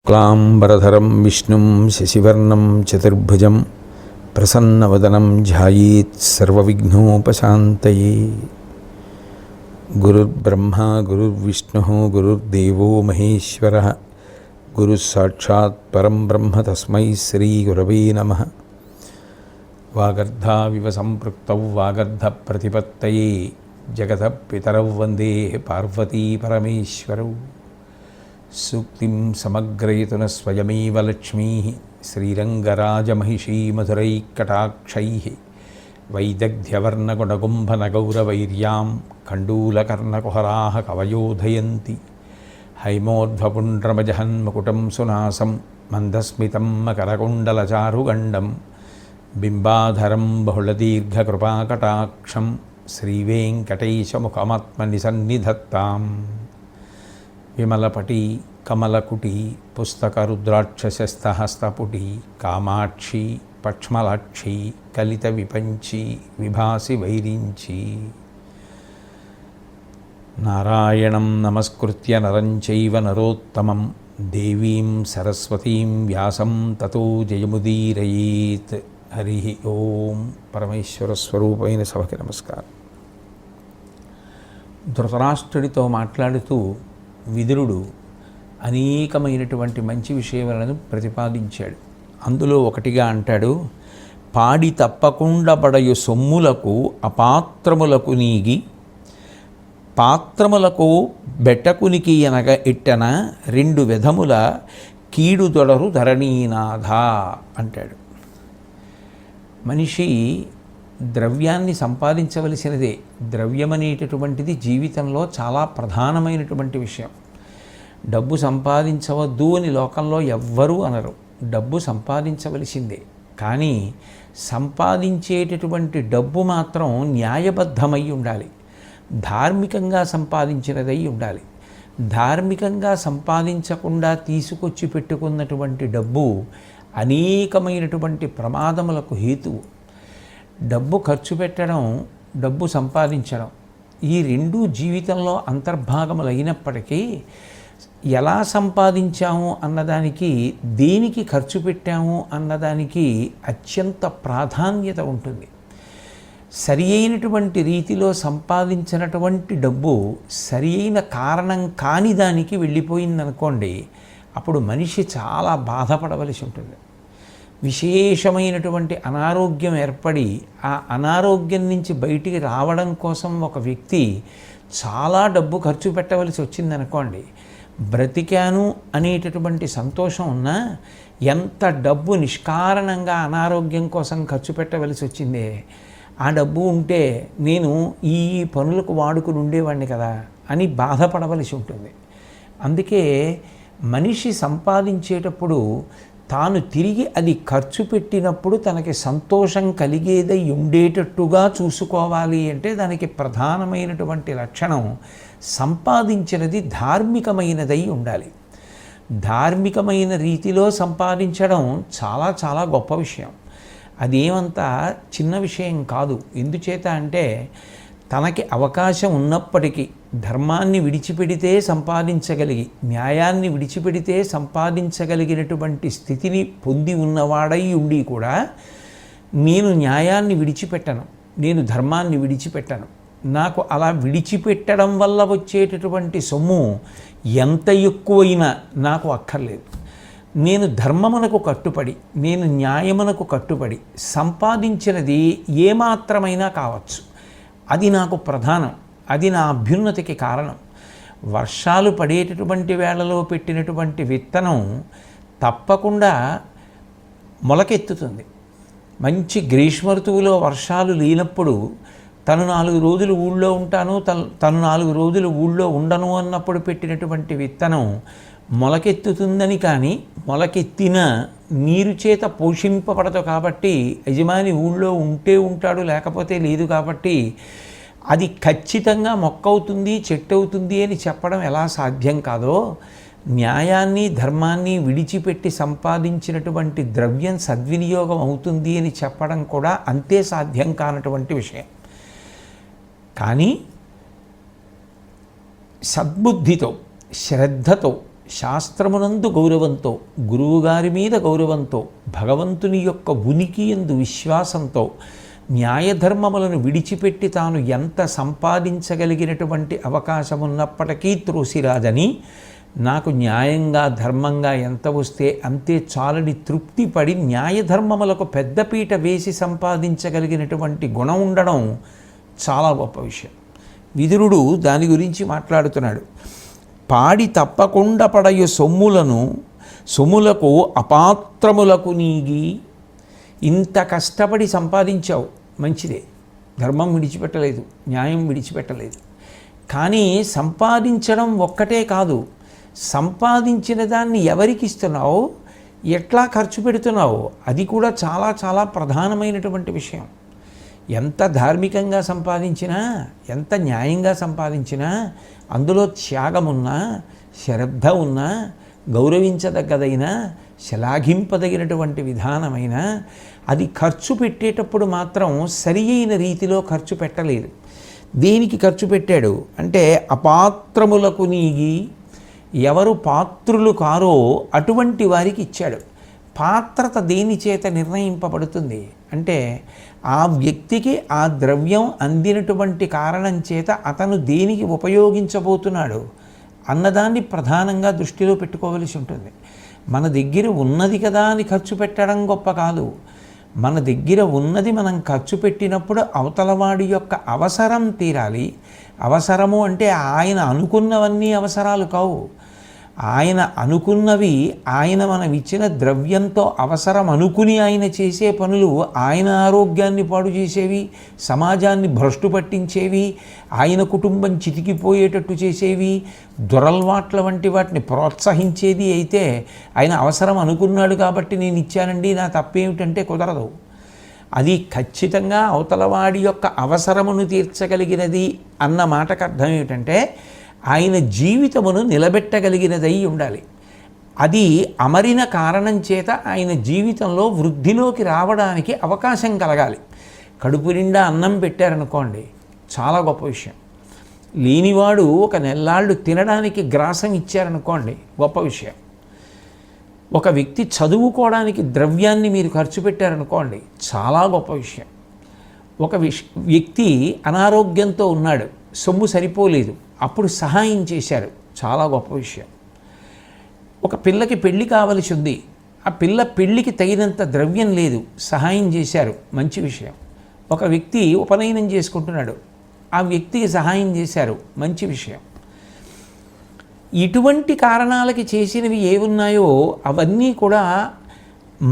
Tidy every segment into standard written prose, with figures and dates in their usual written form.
క్లాంబరధరం విష్ణుం శశివర్ణం చతుర్భుజం ప్రసన్నవదనం ధ్యాయేత్ సర్వవిఘ్నోపశాంతయే. గురుర్బ్రహ్మా గురుర్విష్ణుః గురుర్దేవో మహేశ్వరః గురుస్సాక్షాత్ పరం బ్రహ్మ తస్మై శ్రీగురవే నమః. వాగర్ధావివ సంపృక్తౌ వాగర్ధప్రతిపత్తయే జగతః పితరౌ వందే పార్వతీ పరమేశ్వరౌ. సూక్తిం సమగ్రయతున స్వయమేవ లక్ష్మీః శ్రీరంగరాజమహిషీ మధురైకటాక్షైః వైదగ్ధ్యవర్ణగుణగుంభనగౌరవైర్యాం కండూలకర్ణకుహరాः కవయోధయంతి. హైమోర్ధ్వపుండ్రమజహన్మకుటం సునాసం మందస్మితం మకరకుండలచారుగండం బింబాధరం బహుళదీర్ఘకృపాకటాక్షం శ్రీవేంకటేశముఖమాత్మనిసన్నిధత్తాం. విమలపటి కమలకుటి పుస్తకరుద్రాక్షశస్తహస్తపుటి కామాక్షి పక్ష్మలాక్షి కలిత విపంచి విభాసి వైరించి. నారాయణం నమస్కృత్య నరం చైవ నరోత్తమం దేవీం సరస్వతీం వ్యాసం తతో జయముదీరయేత్. హరి ఓం. పరమేశ్వర స్వరూపమైన సభకి నమస్కారం. ధృతరాష్ట్రుడితో మాట్లాడుతూ విదురుడు అనేకమైనటువంటి మంచి విషయాలను ప్రతిపాదించాడు. అందులో ఒకటిగా అంటాడు, పాడి తప్పకుండా పడయు సొమ్ములకు అపాత్రములకు నీగి పాత్రములకు బెట్టకునికి అనగ ఇట్టన రెండు విధముల కీడు దొడరు ధరణీనాథ అంటాడు. మనిషి ద్రవ్యాన్ని సంపాదించవలసినదే. ద్రవ్యం అనేటటువంటిది జీవితంలో చాలా ప్రధానమైనటువంటి విషయం. డబ్బు సంపాదించవద్దు అని లోకంలో ఎవ్వరూ అనరు. డబ్బు సంపాదించవలసిందే. కానీ సంపాదించేటటువంటి డబ్బు మాత్రం న్యాయబద్ధమై ఉండాలి, ధార్మికంగా సంపాదించినదై ఉండాలి. ధార్మికంగా సంపాదించకుండా తీసుకొచ్చి పెట్టుకున్నటువంటి డబ్బు అనేకమైనటువంటి ప్రమాదములకు హేతువు. డబ్బు ఖర్చు పెట్టడం, డబ్బు సంపాదించడం, ఈ రెండూ జీవితంలో అంతర్భాగములైనప్పటికీ ఎలా సంపాదించాము అన్నదానికి, దేనికి ఖర్చు పెట్టాము అన్నదానికి అత్యంత ప్రాధాన్యత ఉంటుంది. సరి అయినటువంటి రీతిలో సంపాదించినటువంటి డబ్బు సరి అయిన కారణం కాని దానికి వెళ్ళిపోయిందనుకోండి, అప్పుడు మనిషి చాలా బాధపడవలసి ఉంటుంది. విశేషమైనటువంటి అనారోగ్యం ఏర్పడి ఆ అనారోగ్యం నుంచి బయటికి రావడం కోసం ఒక వ్యక్తి చాలా డబ్బు ఖర్చు పెట్టవలసి వచ్చిందనుకోండి, బ్రతికాను అనేటటువంటి సంతోషం ఉన్నా ఎంత డబ్బు నిష్కారణంగా అనారోగ్యం కోసం ఖర్చు పెట్టవలసి వచ్చిందే, ఆ డబ్బు ఉంటే నేను ఈ పనులకు వాడుకుని ఉండేవాడిని కదా అని బాధపడవలసి ఉంటుంది. అందుకే మనిషి సంపాదించేటప్పుడు తాను తిరిగి అది ఖర్చు పెట్టినప్పుడు తనకి సంతోషం కలిగేదై ఉండేటట్టుగా చూసుకోవాలి. అంటే దానికి ప్రధానమైనటువంటి లక్షణం సంపాదించినది ధార్మికమైనదై ఉండాలి. ధార్మికమైన రీతిలో సంపాదించడం చాలా చాలా గొప్ప విషయం. అదేమంతా చిన్న విషయం కాదు. ఎందుచేత అంటే తనకి అవకాశం ఉన్నప్పటికీ ధర్మాన్ని విడిచిపెడితే సంపాదించగలిగి, న్యాయాన్ని విడిచిపెడితే సంపాదించగలిగినటువంటి స్థితిని పొంది ఉన్నవాడై ఉండి కూడా నేను న్యాయాన్ని విడిచిపెట్టను, నేను ధర్మాన్ని విడిచిపెట్టను, నాకు అలా విడిచిపెట్టడం వల్ల వచ్చేటటువంటి సొమ్ము ఎంత ఎక్కువైనా నాకు అక్కర్లేదు, నేను ధర్మమునకు కట్టుబడి, నేను న్యాయమునకు కట్టుబడి సంపాదించినది ఏమాత్రమైనా కావచ్చు, అది నాకు ప్రధానం, అది నా అభ్యున్నతికి కారణం. వర్షాలు పడేటటువంటి వేళలో పెట్టినటువంటి విత్తనం తప్పకుండా మొలకెత్తుతుంది. మంచి గ్రీష్మ ఋతువులో వర్షాలు లేనప్పుడు తను 4 రోజులు ఊళ్ళో ఉంటాను, తను 4 రోజులు ఊళ్ళో ఉండను అన్నప్పుడు పెట్టినటువంటి విత్తనం మొలకెత్తుతుందని, కానీ మొలకెత్తిన నీరు చేత పోషింపబడదు. కాబట్టి యజమాని ఊళ్ళో ఉంటే ఉంటాడు, లేకపోతే లేదు. కాబట్టి అది ఖచ్చితంగా మొక్క అవుతుంది, చెట్టు అవుతుంది అని చెప్పడం ఎలా సాధ్యం కాదో, న్యాయాన్ని ధర్మాన్ని విడిచిపెట్టి సంపాదించినటువంటి ద్రవ్యం సద్వినియోగం అవుతుంది అని చెప్పడం కూడా అంతే సాధ్యం కానటువంటి విషయం. కానీ సద్బుద్ధితో, శ్రద్ధతో, శాస్త్రమునందు గౌరవంతో, గురువుగారి మీద గౌరవంతో, భగవంతుని యొక్క ఉనికి యందు విశ్వాసంతో, న్యాయధర్మములను విడిచిపెట్టి తాను ఎంత సంపాదించగలిగినటువంటి అవకాశం ఉన్నప్పటికీ త్రోసిరాదని, నాకు న్యాయంగా ధర్మంగా ఎంత వస్తే అంతే చాలని తృప్తి పడి న్యాయధర్మములకు పెద్దపీట వేసి సంపాదించగలిగినటువంటి గుణం ఉండడం చాలా గొప్ప విషయం. విదురుడు దాని గురించి మాట్లాడుతున్నాడు. పాడి తప్పకుండా పడయు సొమ్ములకు అపాత్రములకు నీగి, ఇంత కష్టపడి సంపాదించావు, మంచిదే, ధర్మం విడిచిపెట్టలేదు, న్యాయం విడిచిపెట్టలేదు. కానీ సంపాదించడం ఒక్కటే కాదు, సంపాదించిన దాన్ని ఎవరికి ఇస్తున్నావు, ఎట్లా ఖర్చు పెడుతున్నావు, అది కూడా చాలా చాలా ప్రధానమైనటువంటి విషయం. ఎంత ధార్మికంగా సంపాదించినా, ఎంత న్యాయంగా సంపాదించినా, అందులో త్యాగమున్నా, శ్రద్ధ ఉన్నా, గౌరవించదగ్గదైన, శ్లాఘింపదగినటువంటి విధానమైన, అది ఖర్చు పెట్టేటప్పుడు మాత్రం సరి అయిన రీతిలో ఖర్చు పెట్టలేదు. దేనికి ఖర్చు పెట్టాడు అంటే, అపాత్రములకు నీగి, ఎవరు పాత్రులు కారో అటువంటి వారికి ఇచ్చాడు. పాత్రత దేని చేత నిర్ణయింపబడుతుంది అంటే, ఆ వ్యక్తికి ఆ ద్రవ్యం అందినటువంటి కారణం చేత అతను దేనికి ఉపయోగించబోతున్నాడు అన్నదాన్ని ప్రధానంగా దృష్టిలో పెట్టుకోవలసి ఉంటుంది. మన దగ్గర ఉన్నది కదా అని ఖర్చు పెట్టడం గొప్ప కాదు. మన దగ్గర ఉన్నది మనం ఖర్చు పెట్టినప్పుడు అవతలవాడి యొక్క అవసరం తీరాలి. అవసరము అంటే ఆయన అనుకున్నవన్నీ అవసరాలు కావు. ఆయన అనుకున్నవి, ఆయన మనం ఇచ్చిన ద్రవ్యంతో అవసరం అనుకుని ఆయన చేసే పనులు ఆయన ఆరోగ్యాన్ని పాడు చేసేవి, సమాజాన్ని భ్రష్టు పట్టించేవి, ఆయన కుటుంబం చితికిపోయేటట్టు చేసేవి, దురల్వాట్ల వంటి వాటిని ప్రోత్సహించేది అయితే ఆయన అవసరం అనుకున్నాడు కాబట్టి నేను ఇచ్చానండి, నా తప్పేమిటంటే కుదరదు. అది ఖచ్చితంగా అవతలవాడి యొక్క అవసరమును తీర్చగలిగినది అన్న మాటకు అర్థం ఏమిటంటే, ఆయన జీవితమును నిలబెట్టగలిగినదై ఉండాలి. అది అమరిన కారణం చేత ఆయన జీవితంలో వృద్ధిలోకి రావడానికి అవకాశం కలగాలి. కడుపు నిండా అన్నం పెట్టారనుకోండి, చాలా గొప్ప విషయం. లేనివాడు ఒక నెల్లాళ్ళు తినడానికి గ్రాసం ఇచ్చారనుకోండి, గొప్ప విషయం. ఒక వ్యక్తి చదువుకోవడానికి ద్రవ్యాన్ని మీరు ఖర్చు పెట్టారనుకోండి, చాలా గొప్ప విషయం. ఒక వ్యక్తి అనారోగ్యంతో ఉన్నాడు, సొమ్ము సరిపోలేదు, అప్పుడు సహాయం చేశారు, చాలా గొప్ప విషయం. ఒక పిల్లకి పెళ్ళి కావలసి ఉంది, ఆ పిల్ల పెళ్ళికి తగినంత ద్రవ్యం లేదు, సహాయం చేశారు, మంచి విషయం. ఒక వ్యక్తి ఉపనయనం చేసుకుంటున్నాడు, ఆ వ్యక్తికి సహాయం చేశారు, మంచి విషయం. ఇటువంటి కారణాలకి చేసినవి ఏమున్నాయో అవన్నీ కూడా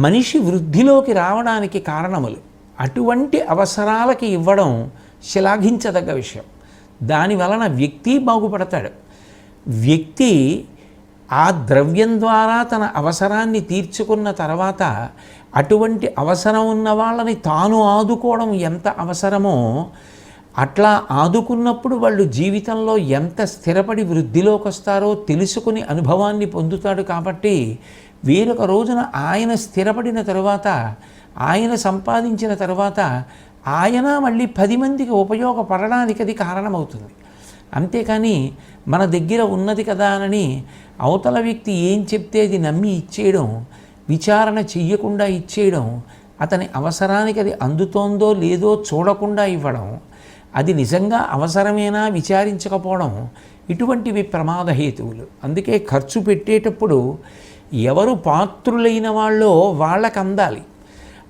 మనిషి వృద్ధిలోకి రావడానికి కారణములు. అటువంటి అవసరాలకి ఇవ్వడం శ్లాఘించదగ్గ విషయం. దాని వలన వ్యక్తి బాగుపడతాడు. వ్యక్తి ఆ ద్రవ్యం ద్వారా తన అవసరాన్ని తీర్చుకున్న తర్వాత అటువంటి అవసరం ఉన్న వాళ్ళని తాను ఆదుకోవడం ఎంత అవసరమో, అట్లా ఆదుకున్నప్పుడు వాళ్ళు జీవితంలో ఎంత స్థిరపడి వృద్ధిలోకి వస్తారో తెలుసుకుని అనుభవాన్ని పొందుతాడు. కాబట్టి వేరొక రోజున ఆయన స్థిరపడిన తరువాత, ఆయన సంపాదించిన తర్వాత ఆయన మళ్ళీ 10 మందికి ఉపయోగపడడానికి అది కారణమవుతుంది. అంతేకాని మన దగ్గర ఉన్నది కదా అని అవతల వ్యక్తి ఏం చెప్తే అది నమ్మి ఇచ్చేయడం, విచారణ చెయ్యకుండా ఇచ్చేయడం, అతని అవసరానికి అది అందుతోందో లేదో చూడకుండా ఇవ్వడం, అది నిజంగా అవసరమేనా విచారించకపోవడం, ఇటువంటివి ప్రమాదహేతువులు. అందుకే ఖర్చు పెట్టేటప్పుడు ఎవరు పాత్రులైన వాళ్ళో వాళ్ళకు అందాలి.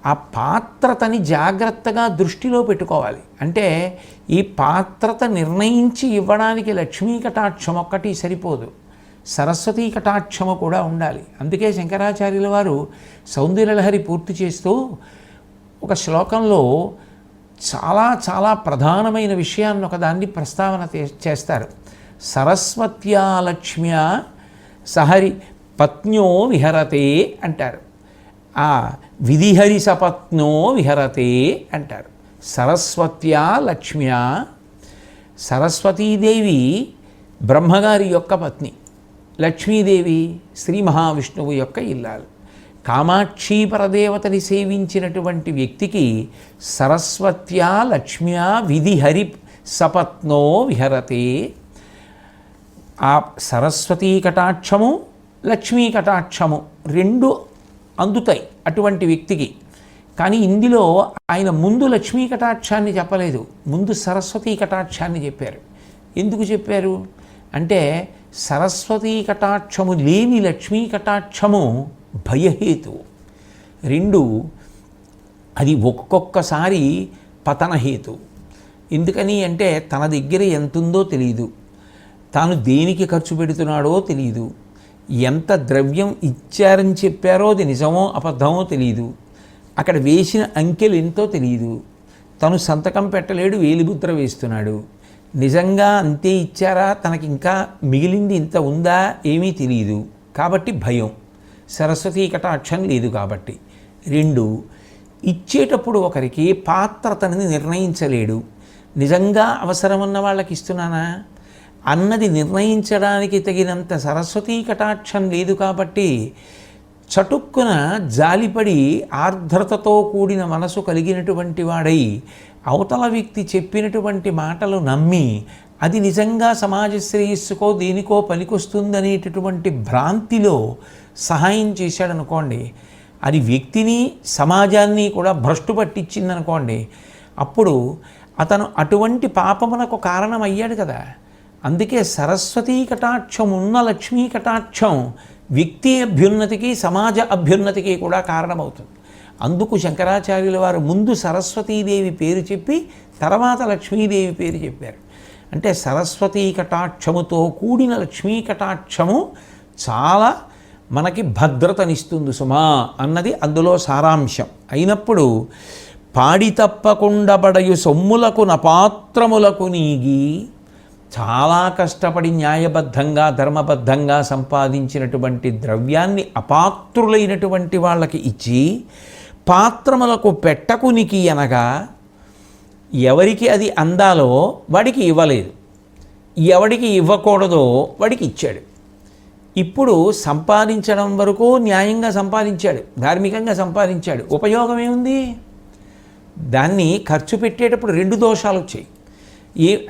ఆ పాత్రతని జాగ్రత్తగా దృష్టిలో పెట్టుకోవాలి. అంటే ఈ పాత్రత నిర్ణయించి ఇవ్వడానికి లక్ష్మీ కటాక్షం ఒక్కటి సరిపోదు, సరస్వతీ కటాక్షము కూడా ఉండాలి. అందుకే శంకరాచార్యుల వారు సౌందర్యలహరి పూర్తి చేస్తూ ఒక శ్లోకంలో చాలా చాలా ప్రధానమైన విషయాన్ని ఒకదాన్ని ప్రస్తావన చేస్తారు. సరస్వత్యా లక్ష్మ్యా సహరి పత్న్యో విహరతే అంటారు. ఆ విధిహరి సపత్నో విహరతే అంటారు. సరస్వత్యా లక్ష్మ్యా, సరస్వతీదేవి బ్రహ్మగారి యొక్క పత్ని, లక్ష్మీదేవి శ్రీ మహావిష్ణువు యొక్క ఇల్లాలు. కామాక్షి పరదేవతని సేవించినటువంటి వ్యక్తికి సరస్వత్యా లక్ష్మ్యా విధిహరి సపత్నో విహరతే. ఆ సరస్వతీ కటాక్షము, లక్ష్మీ కటాక్షము రెండు అందుతాయి అటువంటి వ్యక్తికి. కానీ ఇందులో ఆయన ముందు లక్ష్మీ కటాక్షాన్ని చెప్పలేదు, ముందు సరస్వతీ కటాక్షాన్ని చెప్పారు. ఎందుకు చెప్పారు అంటే సరస్వతీ కటాక్షము లేని లక్ష్మీ కటాక్షము భయహేతు. రెండు, అది ఒక్కొక్కసారి పతనహేతు. ఎందుకని అంటే తన దగ్గర ఎంతుందో తెలియదు, తాను దేనికి ఖర్చు పెడుతున్నాడో తెలియదు, ఎంత ద్రవ్యం ఇచ్చారని చెప్పారో అది నిజమో అబద్ధమో తెలియదు, అక్కడ వేసిన అంకెలు ఎంతో తెలియదు, తను సంతకం పెట్టలేడు, వేలిముద్ర వేస్తున్నాడు, నిజంగా అంతే ఇచ్చారా, తనకి ఇంకా మిగిలింది ఇంత ఉందా ఏమీ తెలియదు, కాబట్టి భయం. సరస్వతీ కటాక్షం లేదు కాబట్టి. రెండు, ఇచ్చేటప్పుడు ఒకరికి పాత్రతని నిర్ణయించలేడు. నిజంగా అవసరం ఉన్న వాళ్ళకి ఇస్తున్నానా అన్నది నిర్ణయించడానికి తగినంత సరస్వతీ కటాక్షం లేదు కాబట్టి చటుక్కున జాలిపడి ఆర్ద్రతతో కూడిన మనసు కలిగినటువంటి వాడై అవతల వ్యక్తి చెప్పినటువంటి మాటలు నమ్మి అది నిజంగా సమాజ శ్రేయస్సుకో దేనికో పనికొస్తుందనేటటువంటి భ్రాంతిలో సహాయం చేశాడనుకోండి, అది వ్యక్తిని సమాజాన్ని కూడా భ్రష్టు పట్టించిందనుకోండి, అప్పుడు అతను అటువంటి పాపమునకు కారణమయ్యాడు కదా. అందుకే సరస్వతీ కటాక్షం ఉన్న లక్ష్మీ కటాక్షం వ్యక్తి అభ్యున్నతికి సమాజ అభ్యున్నతికి కూడా కారణమవుతుంది. అందుకు శంకరాచార్యుల వారు ముందు సరస్వతీదేవి పేరు చెప్పి తర్వాత లక్ష్మీదేవి పేరు చెప్పారు. అంటే సరస్వతీ కటాక్షముతో కూడిన లక్ష్మీ కటాక్షము చాలా మనకి భద్రతనిస్తుంది సుమా అన్నది అందులో సారాంశం. అయినప్పుడు పాడి తప్పకుండా బడయు సొమ్ములకు నపాత్రములకు నీగి, చాలా కష్టపడి న్యాయబద్ధంగా ధర్మబద్ధంగా సంపాదించినటువంటి ద్రవ్యాన్ని అపాత్రులైనటువంటి వాళ్ళకి ఇచ్చి పాత్రములకు పెట్టకునికి అనగా ఎవరికి అది అందాలో వాడికి ఇవ్వలేదు, ఎవడికి ఇవ్వకూడదో వాడికి ఇచ్చాడు. ఇప్పుడు సంపాదించడం వరకు న్యాయంగా సంపాదించాడు, ధార్మికంగా సంపాదించాడు, ఉపయోగం ఏముంది? దాన్ని ఖర్చు పెట్టేటప్పుడు రెండు దోషాలు వచ్చాయి.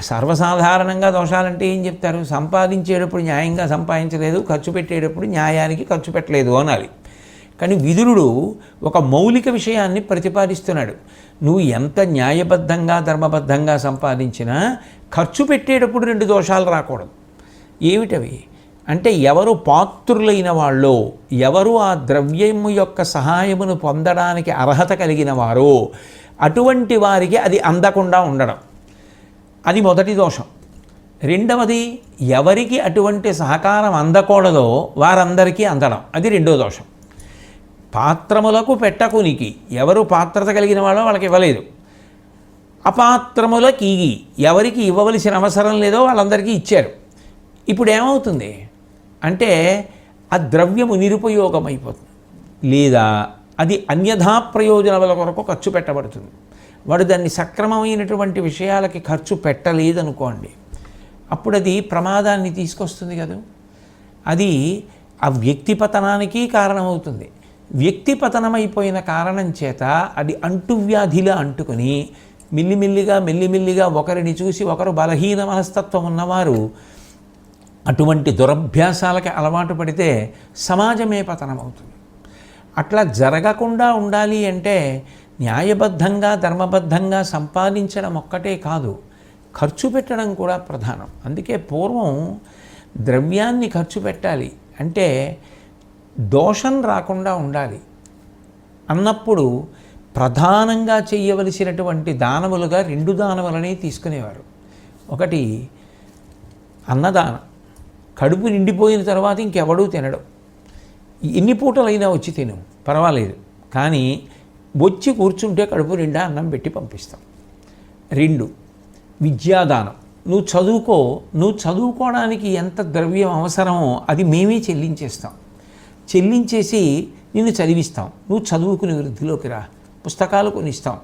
సర్వసాధారణంగా దోషాలంటే ఏం చెప్తారు? సంపాదించేటప్పుడు న్యాయంగా సంపాదించలేదు, ఖర్చు పెట్టేటప్పుడు న్యాయానికి ఖర్చు పెట్టలేదు అనాలి. కానీ విదురుడు ఒక మౌలిక విషయాన్ని ప్రతిపాదిస్తున్నాడు. నువ్వు ఎంత న్యాయబద్ధంగా ధర్మబద్ధంగా సంపాదించినా ఖర్చు పెట్టేటప్పుడు రెండు దోషాలు రాకూడదు. ఏమిటవి అంటే ఎవరు పాత్రులైన వాళ్ళో, ఎవరు ఆ ద్రవ్యము యొక్క సహాయమును పొందడానికి అర్హత కలిగిన వారో అటువంటి వారికి అది అందకుండా ఉండడం, అది మొదటి దోషం. రెండవది, ఎవరికి అటువంటి సహకారం అందకూడదో వారందరికీ అందడం, అది రెండో దోషం. పాత్రములకు పెట్టకునికి, ఎవరు పాత్రత కలిగిన వాళ్ళో వాళ్ళకి ఇవ్వలేదు, అపాత్రములకి ఎవరికి ఇవ్వవలసిన అవసరం లేదో వాళ్ళందరికీ ఇచ్చారు. ఇప్పుడు ఏమవుతుంది అంటే ఆ ద్రవ్యము నిరుపయోగం అయిపోతుంది, లేదా అది అన్యథా ప్రయోజనాల కొరకు ఖర్చు పెట్టబడుతుంది. వాడు దాన్ని సక్రమమైనటువంటి విషయాలకి ఖర్చు పెట్టలేదనుకోండి, అప్పుడు అది ప్రమాదాన్ని తీసుకొస్తుంది కదా. అది ఆ వ్యక్తి పతనానికి కారణమవుతుంది. వ్యక్తి పతనమైపోయిన కారణం చేత అది అంటువ్యాధిలా అంటుకొని మెల్లిమెల్లిగా ఒకరిని చూసి ఒకరు బలహీన మనస్తత్వం ఉన్నవారు అటువంటి దురభ్యాసాలకి అలవాటు పడితే సమాజమే పతనమవుతుంది. అట్లా జరగకుండా ఉండాలి అంటే న్యాయబద్ధంగా ధర్మబద్ధంగా సంపాదించడం ఒక్కటే కాదు, ఖర్చు పెట్టడం కూడా ప్రధానం. అందుకే పూర్వం ద్రవ్యాన్ని ఖర్చు పెట్టాలి అంటే దోషం రాకుండా ఉండాలి అన్నప్పుడు ప్రధానంగా చేయవలసినటువంటి దానములుగా రెండు దానములని తీసుకునేవారు. ఒకటి అన్నదానం, కడుపు నిండిపోయిన తర్వాత ఇంకెవడూ తినడం, ఎన్ని పూటలైనా వచ్చి తిను పర్వాలేదు, కానీ వచ్చి కూర్చుంటే కడుపు నిండా అన్నం పెట్టి పంపిస్తాం. రెండు, విద్యాదానం. నువ్వు చదువుకో, నువ్వు చదువుకోవడానికి ఎంత ద్రవ్యం అవసరమో అది మేమే చెల్లించేసి నిన్ను చదివిస్తాం. నువ్వు చదువుకుని వృద్ధిలోకి రా, పుస్తకాలు కొనిస్తాం,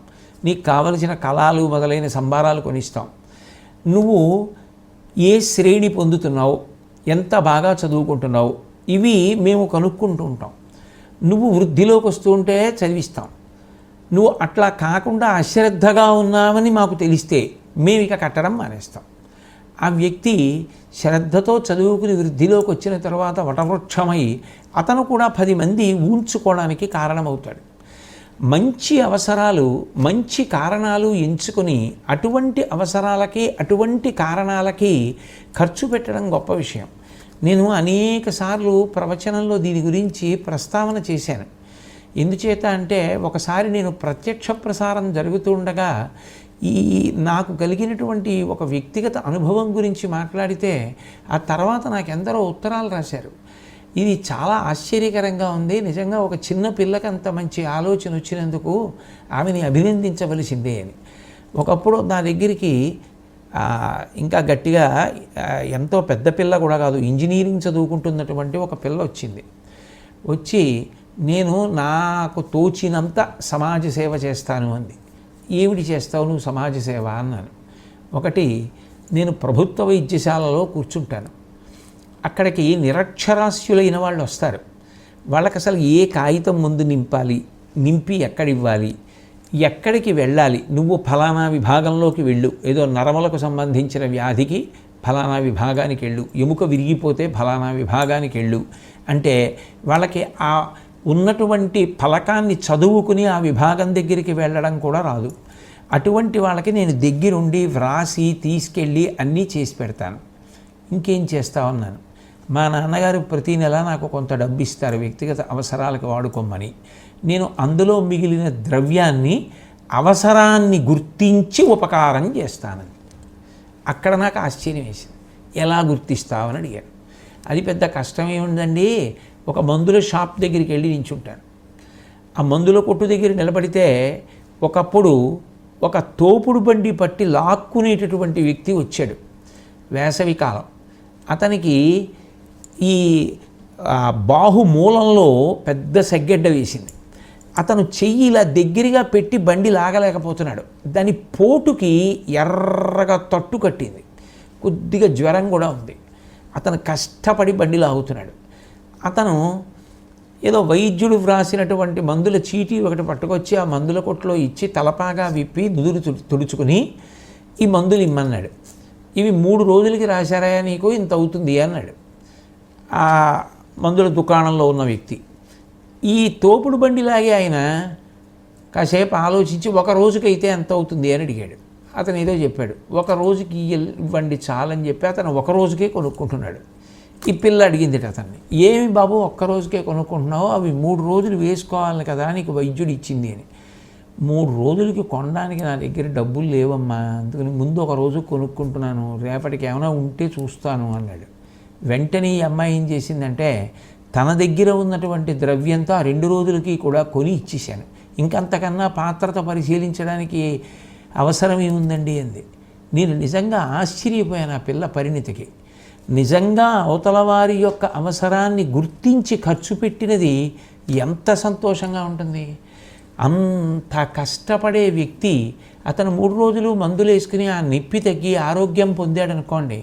నీకు కావలసిన కళలు మొదలైన సంభారాలు కొనిస్తాం. నువ్వు ఏ శ్రేణి పొందుతున్నావు, ఎంత బాగా చదువుకుంటున్నావు, ఇవి మేము కనుక్కుంటూ ఉంటాం. నువ్వు వృద్ధిలోకి వస్తూ ఉంటే చదివిస్తాం. నువ్వు అట్లా కాకుండా అశ్రద్ధగా ఉన్నావని మాకు తెలిస్తే మేము ఇక కట్టడం మానేస్తాం. ఆ వ్యక్తి శ్రద్ధతో చదువుకుని వృద్ధిలోకి వచ్చిన తర్వాత వటవృక్షమై అతను కూడా 10 మంది ఊంచుకోవడానికి కారణమవుతాడు. మంచి అవసరాలు, మంచి కారణాలు ఎంచుకొని అటువంటి అవసరాలకి, అటువంటి కారణాలకి ఖర్చు పెట్టడం గొప్ప విషయం. నేను అనేక సార్లు ప్రవచనంలో దీని గురించి ప్రస్తావన చేశాను. ఎందుచేత అంటే, ఒకసారి నేను ప్రత్యక్ష ప్రసారం జరుగుతూ ఉండగా నాకు కలిగినటువంటి ఒక వ్యక్తిగత అనుభవం గురించి మాట్లాడితే ఆ తర్వాత నాకు ఎందరో ఉత్తరాలు రాశారు. ఇది చాలా ఆశ్చర్యకరంగా ఉంది, నిజంగా ఒక చిన్న పిల్లకి అంత మంచి ఆలోచన వచ్చినందుకు ఆమెని అభినందించవలసిందే అని. ఒకప్పుడు నా దగ్గరికి ఇంకా గట్టిగా, ఎంతో పెద్ద పిల్ల కూడా కాదు, ఇంజనీరింగ్ చదువుకుంటున్నటువంటి ఒక పిల్ల వచ్చింది. వచ్చి నేను నాకు తోచినంత సమాజ సేవ చేస్తాను అంది. ఏమిటి చేస్తావు నువ్వు సమాజ సేవ అన్నాను. ఒకటి, నేను ప్రభుత్వ వైద్యశాలలో కూర్చుంటాను. అక్కడికి నిరక్షరాస్యులైన వాళ్ళు వస్తారు. వాళ్ళకి అసలు ఏ కాగితం ముందు నింపాలి, నింపి ఎక్కడివ్వాలి, ఎక్కడికి వెళ్ళాలి, నువ్వు ఫలానా విభాగంలోకి వెళ్ళు, ఏదో నరములకు సంబంధించిన వ్యాధికి ఫలానా విభాగానికి వెళ్ళు, ఎముక విరిగిపోతే ఫలానా విభాగానికి వెళ్ళు అంటే వాళ్ళకి ఆ ఉన్నటువంటి ఫలకాన్ని చదువుకుని ఆ విభాగం దగ్గరికి వెళ్ళడం కూడా రాదు. అటువంటి వాళ్ళకి నేను దగ్గరుండి వ్రాసి తీసుకెళ్ళి అన్నీ చేసి పెడతాను. ఇంకేం చేస్తావన్నాను. మా నాన్నగారు ప్రతీ నెల నాకు కొంత డబ్బు ఇస్తారు వ్యక్తిగత అవసరాలకు వాడుకోమని. నేను అందులో మిగిలిన ద్రవ్యాన్ని అవసరాన్ని గుర్తించి ఉపకారం చేస్తానని. అక్కడ నాకు ఆశ్చర్యం వేసింది. ఎలా గుర్తిస్తావని అడిగాను. అది పెద్ద కష్టమే ఉందండి. ఒక మందుల షాప్ దగ్గరికి వెళ్ళి నించుంటాను. ఆ మందుల కొట్టు దగ్గర నిలబడితే ఒకప్పుడు ఒక తోపుడు బండి పట్టి లాక్కునేటటువంటి వ్యక్తి వచ్చాడు. వేసవి కాలం. అతనికి ఈ బాహుమూలంలో పెద్ద సెగ్గెడ్డ వేసింది. అతను చెయ్యి ఇలా దగ్గరగా పెట్టి బండి లాగలేకపోతున్నాడు. దాని పోటుకి ఎర్రగా తట్టు కట్టింది. కొద్దిగా జ్వరం కూడా ఉంది. అతను కష్టపడి బండి లాగుతున్నాడు. అతను ఏదో వైద్యుడు వ్రాసినటువంటి మందుల చీటీ ఒకటి పట్టుకొచ్చి ఆ మందుల కొట్లో ఇచ్చి తలపాగా విప్పి నుదురు తుడుచుకుని ఈ మందులు ఇమ్మన్నాడు. ఇవి 3 రోజులకి రాశారా నీకు, ఇంత అవుతుంది అన్నాడు ఆ మందుల దుకాణంలో ఉన్న వ్యక్తి. ఈ తోపుడు బండిలాగే ఆయన కాసేపు ఆలోచించి 1 రోజుకైతే ఎంత అవుతుంది అని అడిగాడు. అతను ఏదో చెప్పాడు. 1 రోజుకి ఇవ్వండి చాలని చెప్పి అతను 1 రోజుకే కొనుక్కుంటున్నాడు. ఈ పిల్ల అడిగింది అతన్ని, ఏమి బాబు 1 రోజుకే కొనుక్కుంటున్నావు, అవి 3 రోజులు వేసుకోవాలి కదా నీకు వైద్యుడు ఇచ్చింది అని. 3 రోజులకి కొనడానికి నా దగ్గర డబ్బులు లేవమ్మా, అందుకని ముందు 1 రోజు కొనుక్కుంటున్నాను, రేపటికి ఏమైనా ఉంటే చూస్తాను అన్నాడు. వెంటనే ఈ అమ్మాయి ఏం చేసిందంటే తన దగ్గర ఉన్నటువంటి ద్రవ్యంతో ఆ 2 రోజులకి కూడా కొని ఇచ్చేశాను. ఇంకంతకన్నా పాత్రత పరిశీలించడానికి అవసరం ఏముందండి అంది. నేను నిజంగా ఆశ్చర్యపోయాను ఆ పిల్ల పరిణితికి. నిజంగా అవతల వారి యొక్క అవసరాన్ని గుర్తించి ఖర్చు పెట్టినది ఎంత సంతోషంగా ఉంటుంది. అంత కష్టపడే వ్యక్తి అతను 3 రోజులు మందులు వేసుకుని ఆ నొప్పి తగ్గి ఆరోగ్యం పొందాడనుకోండి,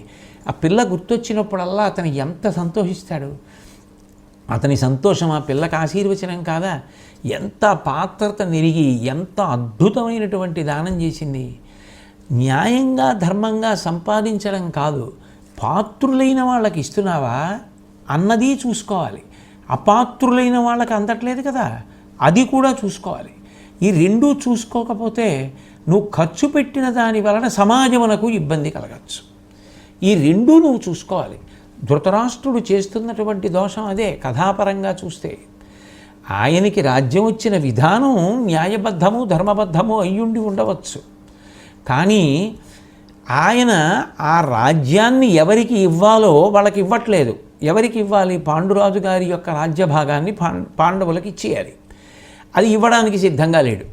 ఆ పిల్ల గుర్తొచ్చినప్పుడల్లా అతను ఎంత సంతోషిస్తాడు. అతని సంతోషం ఆ పిల్లకి ఆశీర్వచనం కాదా? ఎంత పాత్రత నెరిగి ఎంత అద్భుతమైనటువంటి దానం చేసింది. న్యాయంగా ధర్మంగా సంపాదించడం కాదు, పాత్రులైన వాళ్ళకి ఇస్తున్నావా అన్నది చూసుకోవాలి. అపాత్రులైన వాళ్ళకి అందట్లేదు కదా, అది కూడా చూసుకోవాలి. ఈ 2 చూసుకోకపోతే నువ్వు ఖర్చు పెట్టిన దాని వలన సమాజమునకు ఇబ్బంది కలగచ్చు. ఈ 2 నువ్వు చూసుకోవాలి. ధృతరాష్ట్రుడు చేస్తున్నటువంటి దోషం అదే. కథాపరంగా చూస్తే ఆయనకి రాజ్యం వచ్చిన విధానం న్యాయబద్ధము ధర్మబద్ధము అయ్యుండి ఉండవచ్చు, కానీ ఆయన ఆ రాజ్యాన్ని ఎవరికి ఇవ్వాలో వాళ్ళకి ఇవ్వట్లేదు. ఎవరికి ఇవ్వాలి? పాండురాజు గారి యొక్క రాజ్యభాగాన్ని పాండవులకి ఇచ్చేయాలి. అది ఇవ్వడానికి సిద్ధంగా లేడు.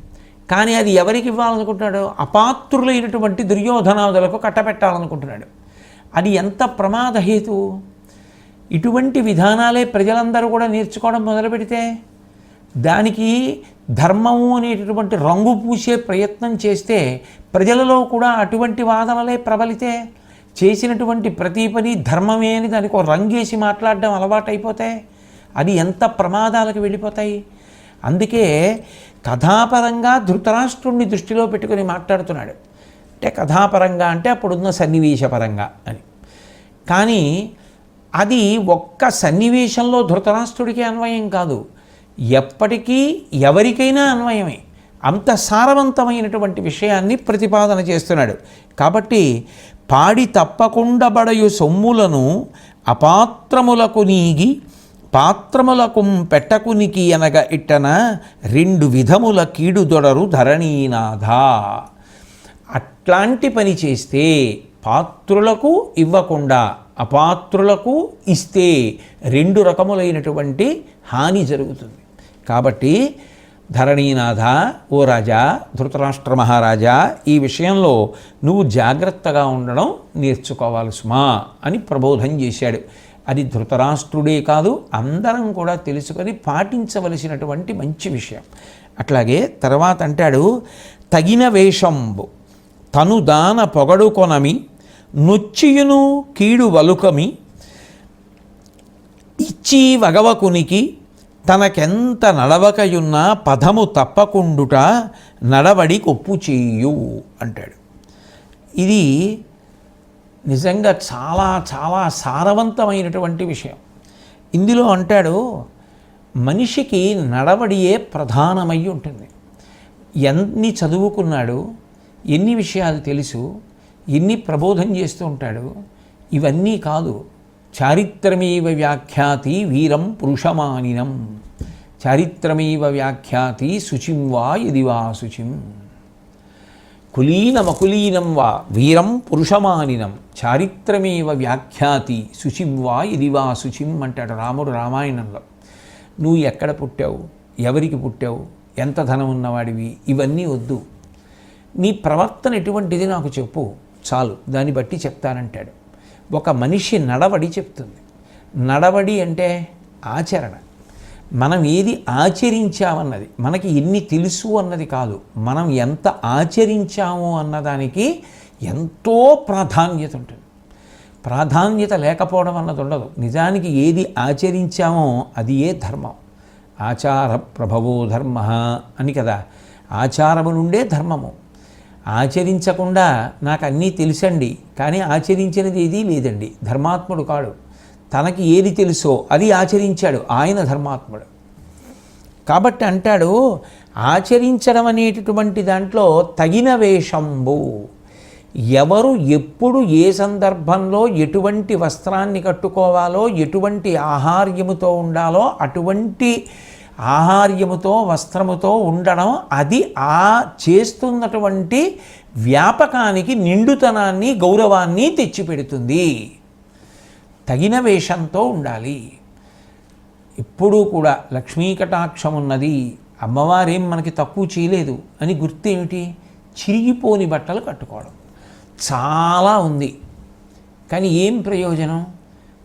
కానీ అది ఎవరికి ఇవ్వాలనుకుంటున్నాడు? అపాత్రులైనటువంటి దుర్యోధనాదులకు కట్టబెట్టాలనుకుంటున్నాడు. అది ఎంత ప్రమాదహేతు. ఇటువంటి విధానాలే ప్రజలందరూ కూడా నేర్చుకోవడం మొదలు పెడితే దానికి ధర్మము అనేటటువంటి రంగు పూసే ప్రయత్నం చేస్తే ప్రజలలో కూడా అటువంటి వాదనలే ప్రబలితే చేసినటువంటి ప్రతి పని ధర్మమే అని దానికి ఒక రంగేసి మాట్లాడడం అలవాటైపోతే అది ఎంత ప్రమాదాలకు వెళ్ళిపోతాయి. అందుకే కథాపరంగా ధృతరాష్ట్రుణ్ణి దృష్టిలో పెట్టుకుని మాట్లాడుతున్నాడు. అంటే కథాపరంగా అంటే అప్పుడున్న సన్నివేశపరంగా అని. కానీ అది ఒక్క సన్నివేశంలో ధృతరాష్ట్రుడికి అన్వయం కాదు, ఎప్పటికీ ఎవరికైనా అన్వయమే. అంత సారవంతమైనటువంటి విషయాన్ని ప్రతిపాదన చేస్తున్నాడు. కాబట్టి పాడి తప్పకుండబడయు సొమ్ములను అపాత్రములకు నీగి పాత్రములకు పెట్టకునికి అనగా ఇట్టన 2 విధముల కీడు దొడరు ధరణీనాథ. అట్లాంటి పని చేస్తే పాత్రులకు ఇవ్వకుండా అపాత్రులకు ఇస్తే 2 రకములైనటువంటి హాని జరుగుతుంది. కాబట్టి ధరణీనాథ, ఓ రాజా, ధృతరాష్ట్ర మహారాజా, ఈ విషయంలో నువ్వు జాగ్రత్తగా ఉండడం నేర్చుకోవాలి సుమా అని ప్రబోధం చేశాడు. అది ధృతరాష్ట్రుడే కాదు, అందరం కూడా తెలుసుకొని పాటించవలసినటువంటి మంచి విషయం. అట్లాగే తర్వాత అంటాడు, తగిన వేషంబు తను దాన పొగడుకొనమి నొచ్చియును కీడు వలుకమి ఇచ్చి వగవకునికి తనకెంత నడవకయున్న పదము తప్పకుండుట నడవడి కొప్పు చేయు అంటాడు. ఇది నిజంగా చాలా చాలా సారవంతమైనటువంటి విషయం. ఇందులో అంటాడు, మనిషికి నడవడియే ప్రధానమై ఉంటుంది. ఎన్ని చదువుకున్నాడు, ఎన్ని విషయాలు తెలుసు, ఎన్ని ప్రబోధం చేస్తూ ఉంటాడు, ఇవన్నీ కాదు. చారిత్రమేవ వ్యాఖ్యాతి వీరం పురుషమానినం, చారిత్రమేవ వ్యాఖ్యాతి శుచిం వా యది వా శుచిం, కులీనమకులీనం వా వీరం పురుషమానినం, చారిత్రమేవ వ్యాఖ్యాతి శుచిం వా యది వా శుచిం అంటాడు రాముడు రామాయణంలో. నువ్వు ఎక్కడ పుట్టావు, ఎవరికి పుట్టావు, ఎంత ధనం ఉన్నవాడివి, ఇవన్నీ వద్దు. నీ ప్రవర్తన ఎటువంటిది నాకు చెప్పు చాలు, దాన్ని బట్టి చెప్తానంటాడు. ఒక మనిషి నడవడి చెప్తుంది. నడవడి అంటే ఆచరణ. మనం ఏది ఆచరించామన్నది, మనకి ఎన్ని తెలుసు అన్నది కాదు, మనం ఎంత ఆచరించాము అన్నదానికి ఎంతో ప్రాధాన్యత ఉంటుంది. ప్రాధాన్యత లేకపోవడం అన్నది ఉండదు. నిజానికి ఏది ఆచరించామో అది ఏ ధర్మం. ఆచార ప్రభవో ధర్మ అని కదా, ఆచారము నుండే ధర్మము. ఆచరించకుండా నాకు అన్నీ తెలుసండి కానీ ఆచరించినది ఏదీ లేదండి, ధర్మాత్ముడు కాడు. తనకి ఏది తెలుసో అది ఆచరించాడు, ఆయన ధర్మాత్ముడు. కాబట్టి అంటాడు, ఆచరించడం అనేటటువంటి దాంట్లో తగిన వేషంబు, ఎవరు ఎప్పుడు ఏ సందర్భంలో ఎటువంటి వస్త్రాన్ని కట్టుకోవాలో, ఎటువంటి ఆహార్యముతో ఉండాలో అటువంటి ఆహార్యముతో వస్త్రముతో ఉండడం, అది ఆ చేస్తున్నటువంటి వ్యాపకానికి నిండుతనాన్ని గౌరవాన్ని తెచ్చిపెడుతుంది. తగిన వేషంతో ఉండాలి. ఎప్పుడూ కూడా లక్ష్మీ కటాక్షం ఉన్నది, అమ్మవారేం మనకి తక్కువ చేయలేదు అని గుర్తేమిటి? చిరిగిపోని బట్టలు కట్టుకోవడం చాలా ఉంది. కానీ ఏం ప్రయోజనం?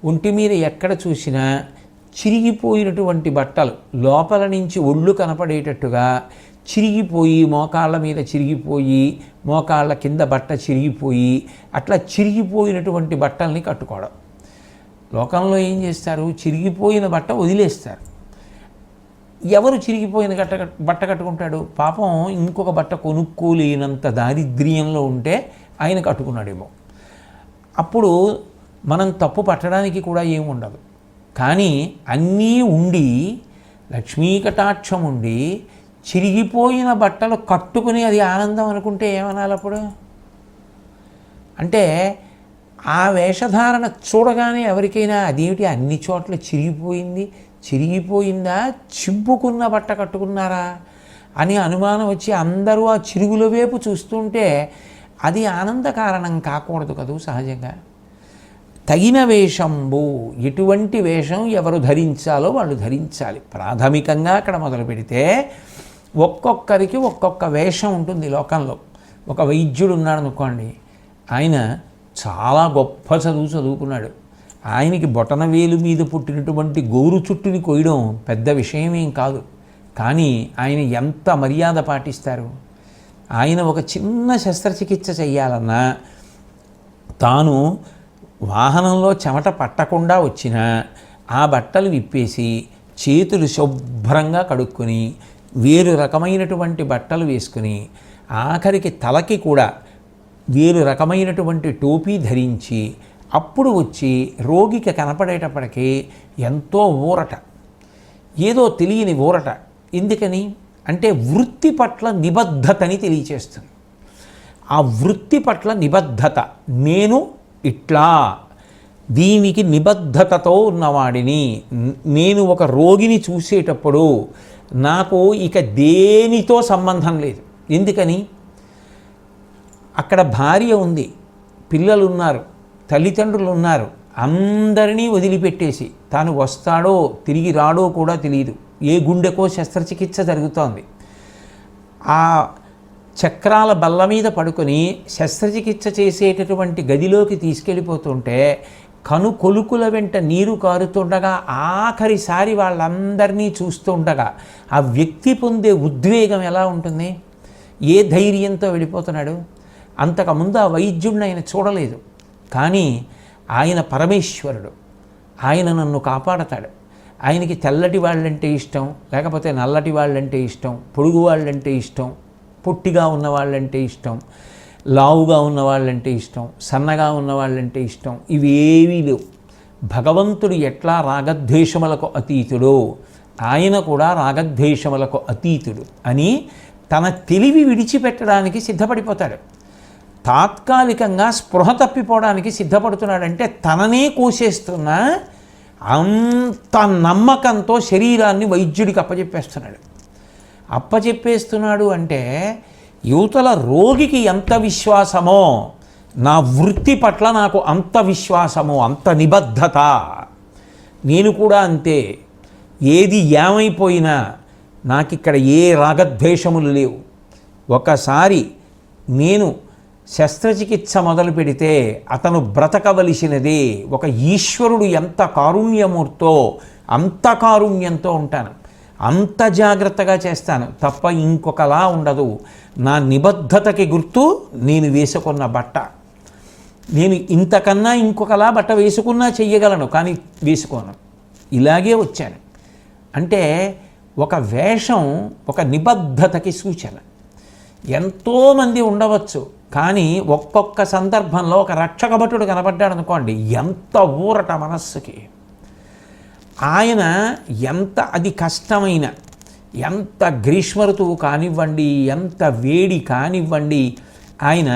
ఒంటి మీద ఎక్కడ చూసినా చిరిగిపోయినటువంటి బట్టలు, లోపల నుంచి ఒళ్ళు కనపడేటట్టుగా చిరిగిపోయి, మోకాళ్ళ మీద చిరిగిపోయి, మోకాళ్ళ కింద బట్ట చిరిగిపోయి, అట్లా చిరిగిపోయినటువంటి బట్టల్ని కట్టుకోవడం. లోకంలో ఏం చేస్తారు? చిరిగిపోయిన బట్ట వదిలేస్తారు. ఎవరు చిరిగిపోయిన బట్ట కట్టుకుంటాడు? పాపం ఇంకొక బట్ట కొనుక్కోలేనంత దారిద్ర్యంలో ఉంటే ఆయన కట్టుకున్నాడేమో. అప్పుడు మనం తప్పు పట్టడానికి కూడా ఏముండదు. కానీ అన్నీ ఉండి, లక్ష్మీ కటాక్షం ఉండి, చిరిగిపోయిన బట్టలు కట్టుకుని అది ఆనందం అనుకుంటే ఏమనాలి అప్పుడు? అంటే ఆ వేషధారణ చూడగానే ఎవరికైనా అదేమిటి అన్ని చోట్ల చిరిగిపోయింది, చిరిగిపోయిందా, చింపుకున్న బట్ట కట్టుకున్నారా అని అనుమానం వచ్చి అందరూ ఆ చిరుగుల వైపు చూస్తుంటే అది ఆనంద కారణం కాకూడదు కదూ సహజంగా. తగిన వేషంబు, ఎటువంటి వేషం ఎవరు ధరించాలో వాళ్ళు ధరించాలి. ప్రాథమికంగా అక్కడ మొదలు పెడితే ఒక్కొక్కరికి ఒక్కొక్క వేషం ఉంటుంది లోకంలో. ఒక వైద్యుడు ఉన్నాడు అనుకోండి, ఆయన చాలా గొప్ప చదువుకున్నాడు. ఆయనకి బొటనవేలు మీద పుట్టినటువంటి గోరు చుట్టుని కొయ్యడం పెద్ద విషయమేం కాదు. కానీ ఆయన ఎంత మర్యాద పాటిస్తారు. ఆయన ఒక చిన్న శస్త్రచికిత్స చేయాలన్నా తాను వాహనంలో చెమట పట్టకుండా వచ్చినా ఆ బట్టలు విప్పేసి చేతులు శుభ్రంగా కడుక్కొని వేరు రకమైనటువంటి బట్టలు వేసుకుని ఆఖరికి తలకి కూడా వేరు రకమైనటువంటి టోపీ ధరించి అప్పుడు వచ్చి రోగికి కనపడేటప్పటికీ ఎంతో ఊరట, ఏదో తెలియని ఊరట. ఎందుకని అంటే వృత్తి పట్ల నిబద్ధతని తెలియచేస్తుంది. ఆ వృత్తి పట్ల నిబద్ధత, నేను ఇట్లా దీనికి నిబద్ధతతో ఉన్నవాడిని, నేను ఒక రోగిని చూసేటప్పుడు నాకు ఇక దేనితో సంబంధం లేదు. ఎందుకని అక్కడ భార్య ఉంది, పిల్లలు ఉన్నారు, తల్లిదండ్రులు ఉన్నారు, అందరినీ వదిలిపెట్టేసి తాను వస్తాడో తిరిగి రాడో కూడా తెలియదు. ఏ గుండెకో శస్త్రచికిత్స జరుగుతోంది. ఆ చక్రాల బల్ల మీద పడుకొని శస్త్రచికిత్స చేసేటటువంటి గదిలోకి తీసుకెళ్ళిపోతుంటే కొలుకుల వెంట నీరు కారుతుండగా ఆఖరిసారి వాళ్ళందరినీ చూస్తుండగా ఆ వ్యక్తి పొందే ఉద్వేగం ఎలా ఉంటుంది? ఏ ధైర్యంతో వెళ్ళిపోతున్నాడు? అంతకుముందు ఆ వైద్యుడిని ఆయన చూడలేదు, కానీ ఆయన పరమేశ్వరుడు, ఆయన నన్ను కాపాడతాడు. ఆయనకి తెల్లటి వాళ్ళంటే ఇష్టం, లేకపోతే నల్లటి వాళ్ళంటే ఇష్టం, పొడుగు వాళ్ళంటే ఇష్టం, పొట్టిగా ఉన్నవాళ్ళంటే ఇష్టం, లావుగా ఉన్నవాళ్ళంటే ఇష్టం, సన్నగా ఉన్నవాళ్ళంటే ఇష్టం, ఇవేవీ లేవు. భగవంతుడు ఎట్లా రాగద్వేషములకు అతీతుడో ఆయన కూడా రాగద్వేషములకు అతీతుడు అని తన తెలివి విడిచిపెట్టడానికి సిద్ధపడిపోతాడు. తాత్కాలికంగా స్పృహ తప్పిపోవడానికి సిద్ధపడుతున్నాడంటే తననే కోసేస్తున్న అంత నమ్మకంతో శరీరాన్ని వైద్యుడికి అప్పచెప్పేస్తున్నాడు అంటే యువతల రోగికి ఎంత విశ్వాసమో నా వృత్తి పట్ల నాకు అంత విశ్వాసమో, అంత నిబద్ధత. నేను కూడా అంతే. ఏది ఏమైపోయినా నాకిక్కడ ఏ రాగద్వేషములు లేవు. ఒకసారి నేను శస్త్రచికిత్స మొదలు పెడితే అతను బ్రతకవలసినదే. ఒక ఈశ్వరుడు ఎంత కారుణ్యమూర్తో అంత కారుణ్యంతో ఉంటాను, అంత జాగ్రత్తగా చేస్తాను తప్ప ఇంకొకలా ఉండదు. నా నిబద్ధతకి గుర్తు నేను వేసుకున్న బట్ట. నేను ఇంతకన్నా ఇంకొకలా బట్ట వేసుకున్నా చెయ్యగలను, కానీ వేసుకోను. ఇలాగే వచ్చాను. అంటే ఒక వేషం ఒక నిబద్ధతకి సూచన. ఎంతోమంది ఉండవచ్చు, కానీ ఒక్కొక్క సందర్భంలో ఒక రక్షక భటుడు కనబడ్డాడు అనుకోండి, ఎంత ఊరట మనస్సుకి. ఆయన ఎంత అది కష్టమైన, ఎంత గ్రీష్మ ఋతువు కానివ్వండి, ఎంత వేడి కానివ్వండి, ఆయన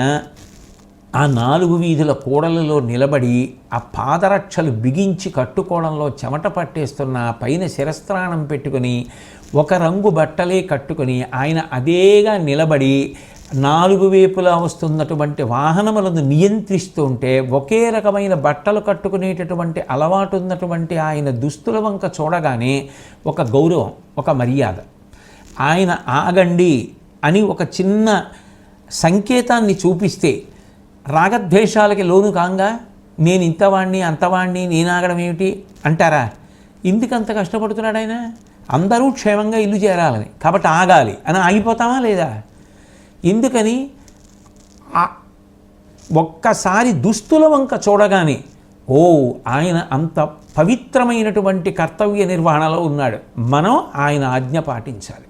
ఆ 4 వీధుల కూడలలో నిలబడి ఆ పాదరక్షలు బిగించి కట్టుకోవడంలో చెమట పట్టేస్తున్న, పైన శిరస్త్రాణం పెట్టుకొని ఒక రంగు బట్టలే కట్టుకొని ఆయన అదేగా నిలబడి 4 వైపులా వస్తున్నటువంటి వాహనములను నియంత్రిస్తూ ఉంటే ఒకే రకమైన బట్టలు కట్టుకునేటటువంటి అలవాటు ఉన్నటువంటి ఆయన దుస్తుల వంక చూడగానే ఒక గౌరవం, ఒక మర్యాద. ఆయన ఆగండి అని ఒక చిన్న సంకేతాన్ని చూపిస్తే రాగద్వేషాలకి లోను కాంగా నేను ఇంతవాణ్ణి అంతవాణ్ణి నేను ఆగడం ఏమిటి అంటారా? ఎందుకంత కష్టపడుతున్నాడు ఆయన? అందరూ క్షేమంగా ఇల్లు చేరాలని, కాబట్టి ఆగాలి అని ఆగిపోతామా లేదా? ఎందుకని? ఒక్కసారి దుస్తుల వంక చూడగానే ఓ ఆయన అంత పవిత్రమైనటువంటి కర్తవ్య నిర్వహణలో ఉన్నాడు, మనం ఆయన ఆజ్ఞ పాటించాలి.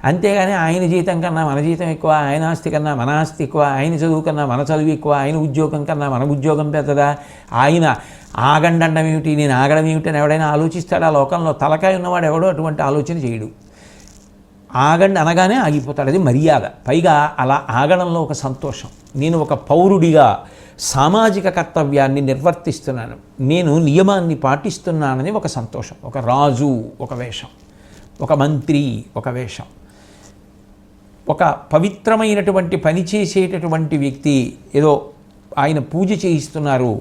అంతేగాని ఆయన జీతం కన్నా మన జీతం ఎక్కువ, ఆయన ఆస్తి కన్నా మన ఆస్తి ఎక్కువ, ఆయన చదువు కన్నా మన చదువు ఎక్కువ, ఆయన ఉద్యోగం కన్నా మన ఉద్యోగం పెద్దదా, ఆయన ఆగండండం ఏమిటి నేను ఆగడం ఏమిటి అని ఎవడైనా ఆలోచిస్తాడు? ఆ లోకంలో తలకాయ ఉన్నవాడు ఎవడో అటువంటి ఆలోచన చేయడు. ఆగండి అనగానే ఆగిపోతాడు, అది మర్యాద. పైగా అలా ఆగడంలో ఒక సంతోషం. నేను ఒక పౌరుడిగా సామాజిక కర్తవ్యాన్ని నిర్వర్తిస్తున్నాను, నేను నియమాన్ని పాటిస్తున్నానని ఒక సంతోషం. ఒక రాజు ఒక వేషం, ఒక మంత్రి ఒక వేషం, ఒక పవిత్రమైనటువంటి పని చేసేటటువంటి వ్యక్తి ఏదో ఆయన పూజ చేయిస్తున్నారు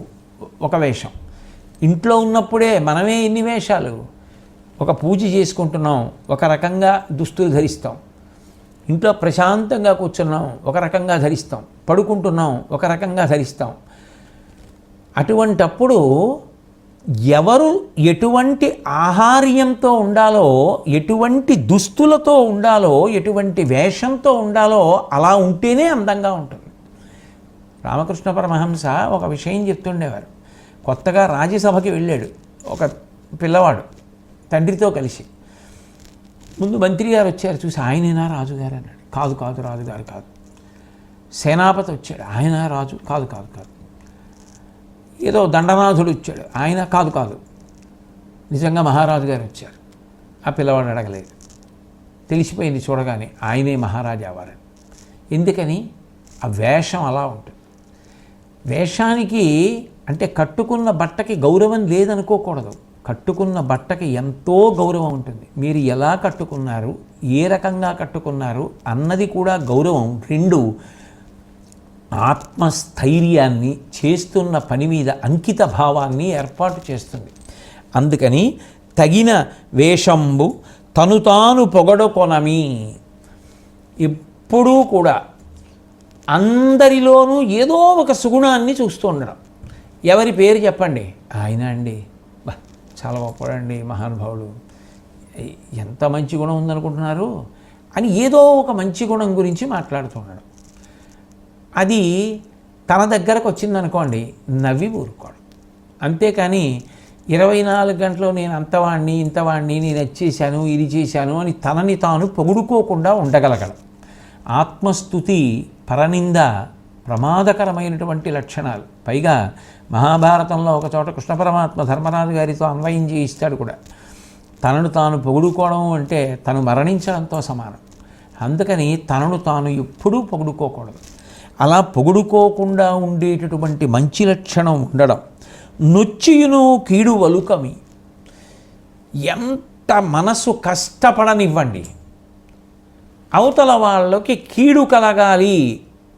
ఒక వేషం. ఇంట్లో ఉన్నప్పుడే మనమే ఎన్ని వేషాలు. ఒక పూజ చేసుకుంటున్నాం ఒక రకంగా దుస్తులు ధరిస్తాం, ఇంట్లో ప్రశాంతంగా కూర్చున్నాం ఒక రకంగా ధరిస్తాం, పడుకుంటున్నాం ఒక రకంగా ధరిస్తాం. అటువంటప్పుడు ఎవరు ఎటువంటి ఆహార్యంతో ఉండాలో, ఎటువంటి దుస్తులతో ఉండాలో, ఎటువంటి వేషంతో ఉండాలో అలా ఉంటేనే అందంగా ఉంటుంది. రామకృష్ణ పరమహంస ఒక విషయం చెప్తుండేవారు. కొత్తగా రాజ్యసభకి వెళ్ళాడు ఒక పిల్లవాడు తండ్రితో కలిసి. ముందు మంత్రి గారు వచ్చారు, చూసి ఆయనేనా రాజుగారు అన్నాడు. కాదు కాదు రాజుగారు కాదు. సేనాపతి వచ్చాడు, ఆయన రాజు కాదు కాదు కాదు, ఏదో దండనాథుడు వచ్చాడు, ఆయన కాదు కాదు, నిజంగా మహారాజు గారు వచ్చారు. ఆ పిల్లవాడు అడగలేదు, తెలిసిపోయింది చూడగానే ఆయనే మహారాజా వారని. ఎందుకని? ఆ వేషం అలా ఉంటుంది. వేషానికి అంటే కట్టుకున్న బట్టకి గౌరవం లేదనుకోకూడదు. కట్టుకున్న బట్టకి ఎంతో గౌరవం ఉంటుంది. మీరు ఎలా కట్టుకున్నారు, ఏ రకంగా కట్టుకున్నారు అన్నది కూడా గౌరవం. రెండు, ఆత్మస్థైర్యాన్ని, చేస్తున్న పని మీద అంకిత భావాన్ని ఏర్పాటు చేస్తుంది. అందుకని తగిన వేషంబు తను తాను పొగడుకొనమి. ఎప్పుడూ కూడా అందరిలోనూ ఏదో ఒక సుగుణాన్ని చూస్తూ ఉండడం. ఎవరి పేరు చెప్పండి, ఆయన అండి, బా చాలా గొప్పడండి, మహానుభావుడు, ఎంత మంచి గుణం ఉందనుకుంటున్నారు అని ఏదో ఒక మంచి గుణం గురించి మాట్లాడుతూ ఉండడం. అది తన దగ్గరకు వచ్చిందనుకోండి, నవ్వి ఊరుకోవడం. అంతేకాని 24 గంటలు నేను అంతవాణ్ణి ఇంతవాణ్ణి, నేను అది చేశాను ఇది చేశాను అని తనని తాను పొగుడుకోకుండా ఉండగలగడం. ఆత్మస్తుతి, పరనింద ప్రమాదకరమైనటువంటి లక్షణాలు. పైగా మహాభారతంలో ఒక చోట కృష్ణ పరమాత్మ ధర్మరాజు గారితో అన్వయం చేయిస్తాడు కూడా. తనను తాను పొగుడుకోవడం అంటే తను మరణించడంతో సమానం. అందుకని తనను తాను ఎప్పుడూ పొగుడుకోకూడదు. అలా పొగుడుకోకుండా ఉండేటటువంటి మంచి లక్షణం ఉండడం. నొచ్చియును కీడు వలుకమి. ఎంత మనసు కష్టపడనివ్వండి, అవతల వాళ్ళకి కీడు కలగాలి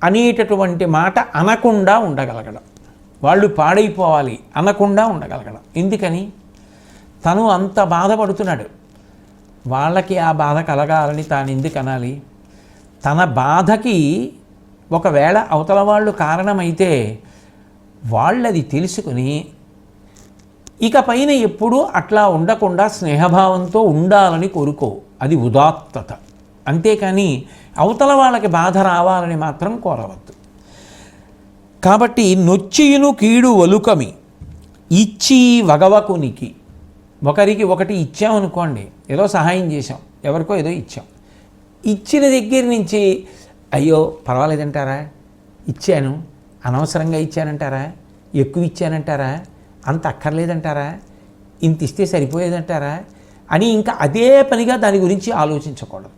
అనేటటువంటి మాట అనకుండా ఉండగలగడం. వాళ్ళు పాడైపోవాలి అనకుండా ఉండగలగడం. ఎందుకని? తను అంత బాధపడుతున్నాడు, వాళ్ళకి ఆ బాధ కలగాలని తాను ఎందుకు అనాలి? తన బాధకి ఒకవేళ అవతల వాళ్ళు కారణమైతే వాళ్ళది తెలుసుకుని ఇక పైన ఎప్పుడూ అట్లా ఉండకుండా స్నేహభావంతో ఉండాలని కోరుకో. అది ఉదాత్తత. అంతేకాని అవతల వాళ్ళకి బాధ రావాలని మాత్రం కోరవద్దు. కాబట్టి నొచ్చియును కీడు వలుకమి ఇచ్చి వగవకునికి. ఒకరికి ఒకటి ఇచ్చామనుకోండి, ఏదో సహాయం చేశాం, ఎవరికో ఏదో ఇచ్చాం, ఇచ్చిన దగ్గర నుంచి అయ్యో పర్వాలేదంటారా, ఇచ్చాను అనవసరంగా ఇచ్చానంటారా, ఎక్కువ ఇచ్చానంటారా, అంత అక్కర్లేదంటారా, ఇంత ఇస్తే సరిపోయేదంటారా అని ఇంకా అదే పనిగా దాని గురించి ఆలోచించకూడదు.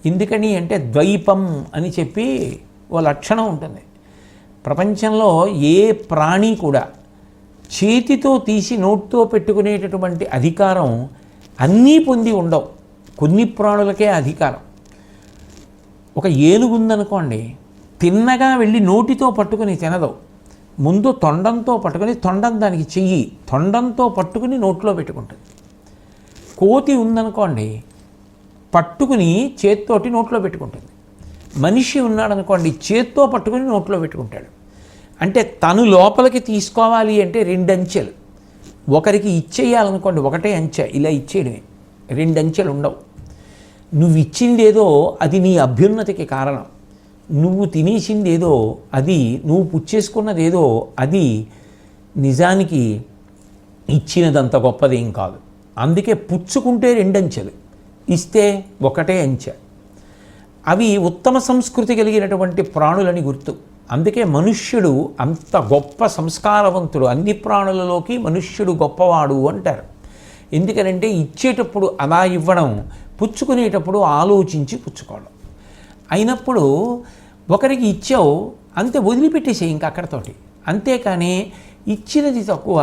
ఎందుకని అంటే ద్వైపం అని చెప్పి ఓ లక్షణం ఉంటుంది. ప్రపంచంలో ఏ ప్రాణి కూడా చేతితో తీసి నోట్తో పెట్టుకునేటటువంటి అధికారం అన్నీ పొంది ఉండవు. కొన్ని ప్రాణులకే అధికారం. ఒక ఏనుగు ఉందనుకోండి, తిన్నగా వెళ్ళి నోటితో పట్టుకుని తినదు, ముందు తొండంతో పట్టుకుని, తొండం దానికి చెయ్యి, తొండంతో పట్టుకుని నోట్లో పెట్టుకుంటుంది. కోతి ఉందనుకోండి, పట్టుకుని చేత్తోటి నోట్లో పెట్టుకుంటుంది. మనిషి ఉన్నాడనుకోండి, చేత్తో పట్టుకుని నోట్లో పెట్టుకుంటాడు. అంటే తను లోపలికి తీసుకోవాలి అంటే 2 అంచెలు. ఒకరికి ఇచ్చేయాలనుకోండి, ఒకటే అంచె ఇలా ఇచ్చేయడమే, 2 అంచెలు ఉండవు. నువ్వు ఇచ్చిందేదో అది నీ అభ్యున్నతికి కారణం, నువ్వు తినేసిందేదో అది, నువ్వు పుచ్చేసుకున్నదేదో అది నిజానికి ఇచ్చినదంత గొప్పదేం కాదు. అందుకే పుచ్చుకుంటే 2 అంచెలు, ఇస్తే ఒకటే అంచె. అవి ఉత్తమ సంస్కృతి కలిగినటువంటి ప్రాణులని గుర్తు. అందుకే మనుష్యుడు అంత గొప్ప సంస్కారవంతుడు, అన్ని ప్రాణులలోకి మనుష్యుడు గొప్పవాడు అంటారు. ఎందుకనంటే ఇచ్చేటప్పుడు అలా ఇవ్వడం, పుచ్చుకునేటప్పుడు ఆలోచించి పుచ్చుకోవడం. అయినప్పుడు ఒకరికి ఇచ్చావు అంతే, వదిలిపెట్టేసేయి ఇంక అక్కడతోటి. అంతేకాని ఇచ్చినది తక్కువ,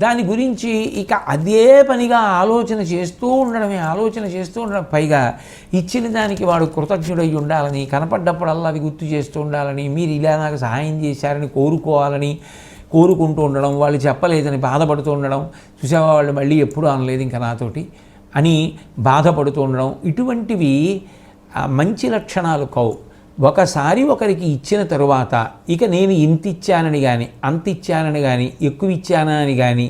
దాని గురించి ఇక అదే పనిగా ఆలోచన చేస్తూ ఉండడం. పైగా ఇచ్చిన దానికి వాడు కృతజ్ఞుడై ఉండాలని, కనపడ్డప్పుడల్లా అది గుర్తు చేస్తూ ఉండాలని, మీరు ఇలా నాకు సహాయం చేశారని కోరుకుంటూ ఉండడం, వాళ్ళు చెప్పలేదని బాధపడుతూ ఉండడం, చూసావా వాళ్ళు మళ్ళీ ఎప్పుడూ అనలేదు ఇంకా నాతోటి అని బాధపడుతూ ఉండడం, ఇటువంటివి మంచి లక్షణాలు కావు. ఒకసారి ఒకరికి ఇచ్చిన తరువాత ఇక నేను ఇంత ఇచ్చానని కానీ, అంత ఇచ్చానని కానీ, ఎక్కువ ఇచ్చానని కానీ,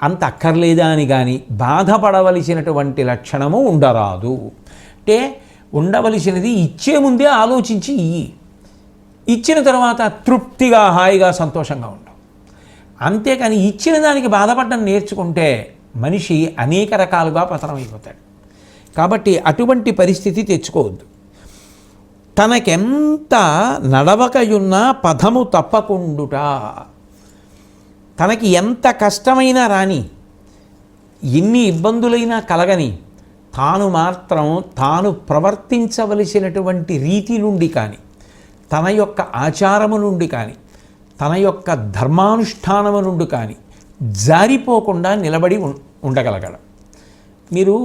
అంత అక్కర్లేదా అని కానీ బాధపడవలసినటువంటి లక్షణము ఉండరాదు. అంటే ఉండవలసినది ఇచ్చే ముందే ఆలోచించి ఇచ్చిన తర్వాత తృప్తిగా, హాయిగా, సంతోషంగా ఉండవు. అంతేకాని ఇచ్చిన దానికి బాధపడడం నేర్చుకుంటే మనిషి అనేక రకాలుగా పతనం అయిపోతాడు. కాబట్టి అటువంటి పరిస్థితి తెచ్చుకోవద్దు. తనకెంత నడవకయున్నా పదము తప్పకుండుట. తనకి ఎంత కష్టమైనా రాని, ఎన్ని ఇబ్బందులైనా కలగని, తాను మాత్రం తాను ప్రవర్తించవలసినటువంటి రీతి నుండి కానీ, తన యొక్క ఆచారము నుండి కానీ, తన యొక్క ధర్మానుష్ఠానము నుండి కానీ జారిపోకుండా నిలబడి ఉండగలగడం. మీరు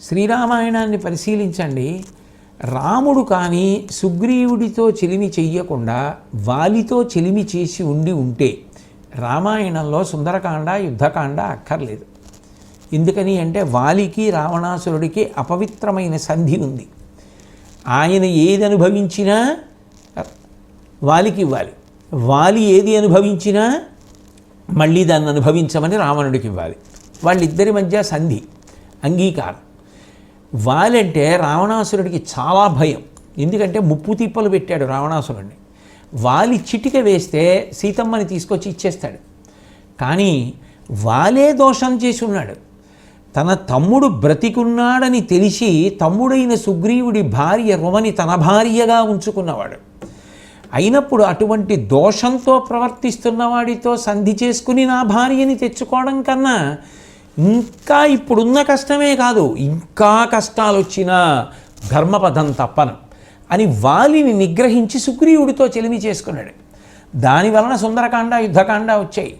శ్రీరామాయణాన్ని పరిశీలించండి. రాముడు కానీ సుగ్రీవుడితో చెలిమి చెయ్యకుండా వాలితో చెలిమి చేసి ఉంటే రామాయణంలో సుందరకాండ యుద్ధకాండ అక్కర్లేదు. ఎందుకని అంటే వాలికి రావణాసురుడికి అపవిత్రమైన సంధి ఉంది. ఆయన ఏది అనుభవించినా వాలికి ఇవ్వాలి, వాలి ఏది అనుభవించినా మళ్ళీ దాన్ని అనుభవించమని రావణుడికి ఇవ్వాలి. వాళ్ళిద్దరి మధ్య సంధి, అంగీకారం. వాలంటే రావణాసురుడికి చాలా భయం. ఎందుకంటే ముప్పు తిప్పలు పెట్టాడు రావణాసురుడిని. వాలి చిటిక వేస్తే సీతమ్మని తీసుకొచ్చి ఇచ్చేస్తాడు. కానీ వాలే దోషం చేసి ఉన్నాడు. తన తమ్ముడు బ్రతికున్నాడని తెలిసి తమ్ముడైన సుగ్రీవుడి భార్య రుమని తన భార్యగా ఉంచుకున్నవాడు. అయినప్పుడు అటువంటి దోషంతో ప్రవర్తిస్తున్నవాడితో సంధి చేసుకుని నా భార్యని తెచ్చుకోవడం కన్నా ఇంకా ఇప్పుడున్న కష్టమే కాదు, ఇంకా కష్టాలు వచ్చినా ధర్మపదం తప్పను అని వాలిని నిగ్రహించి సుగ్రీవుడితో చెలిమి చేసుకున్నాడు. దానివలన సుందరకాండ యుద్ధకాండ వచ్చాయి.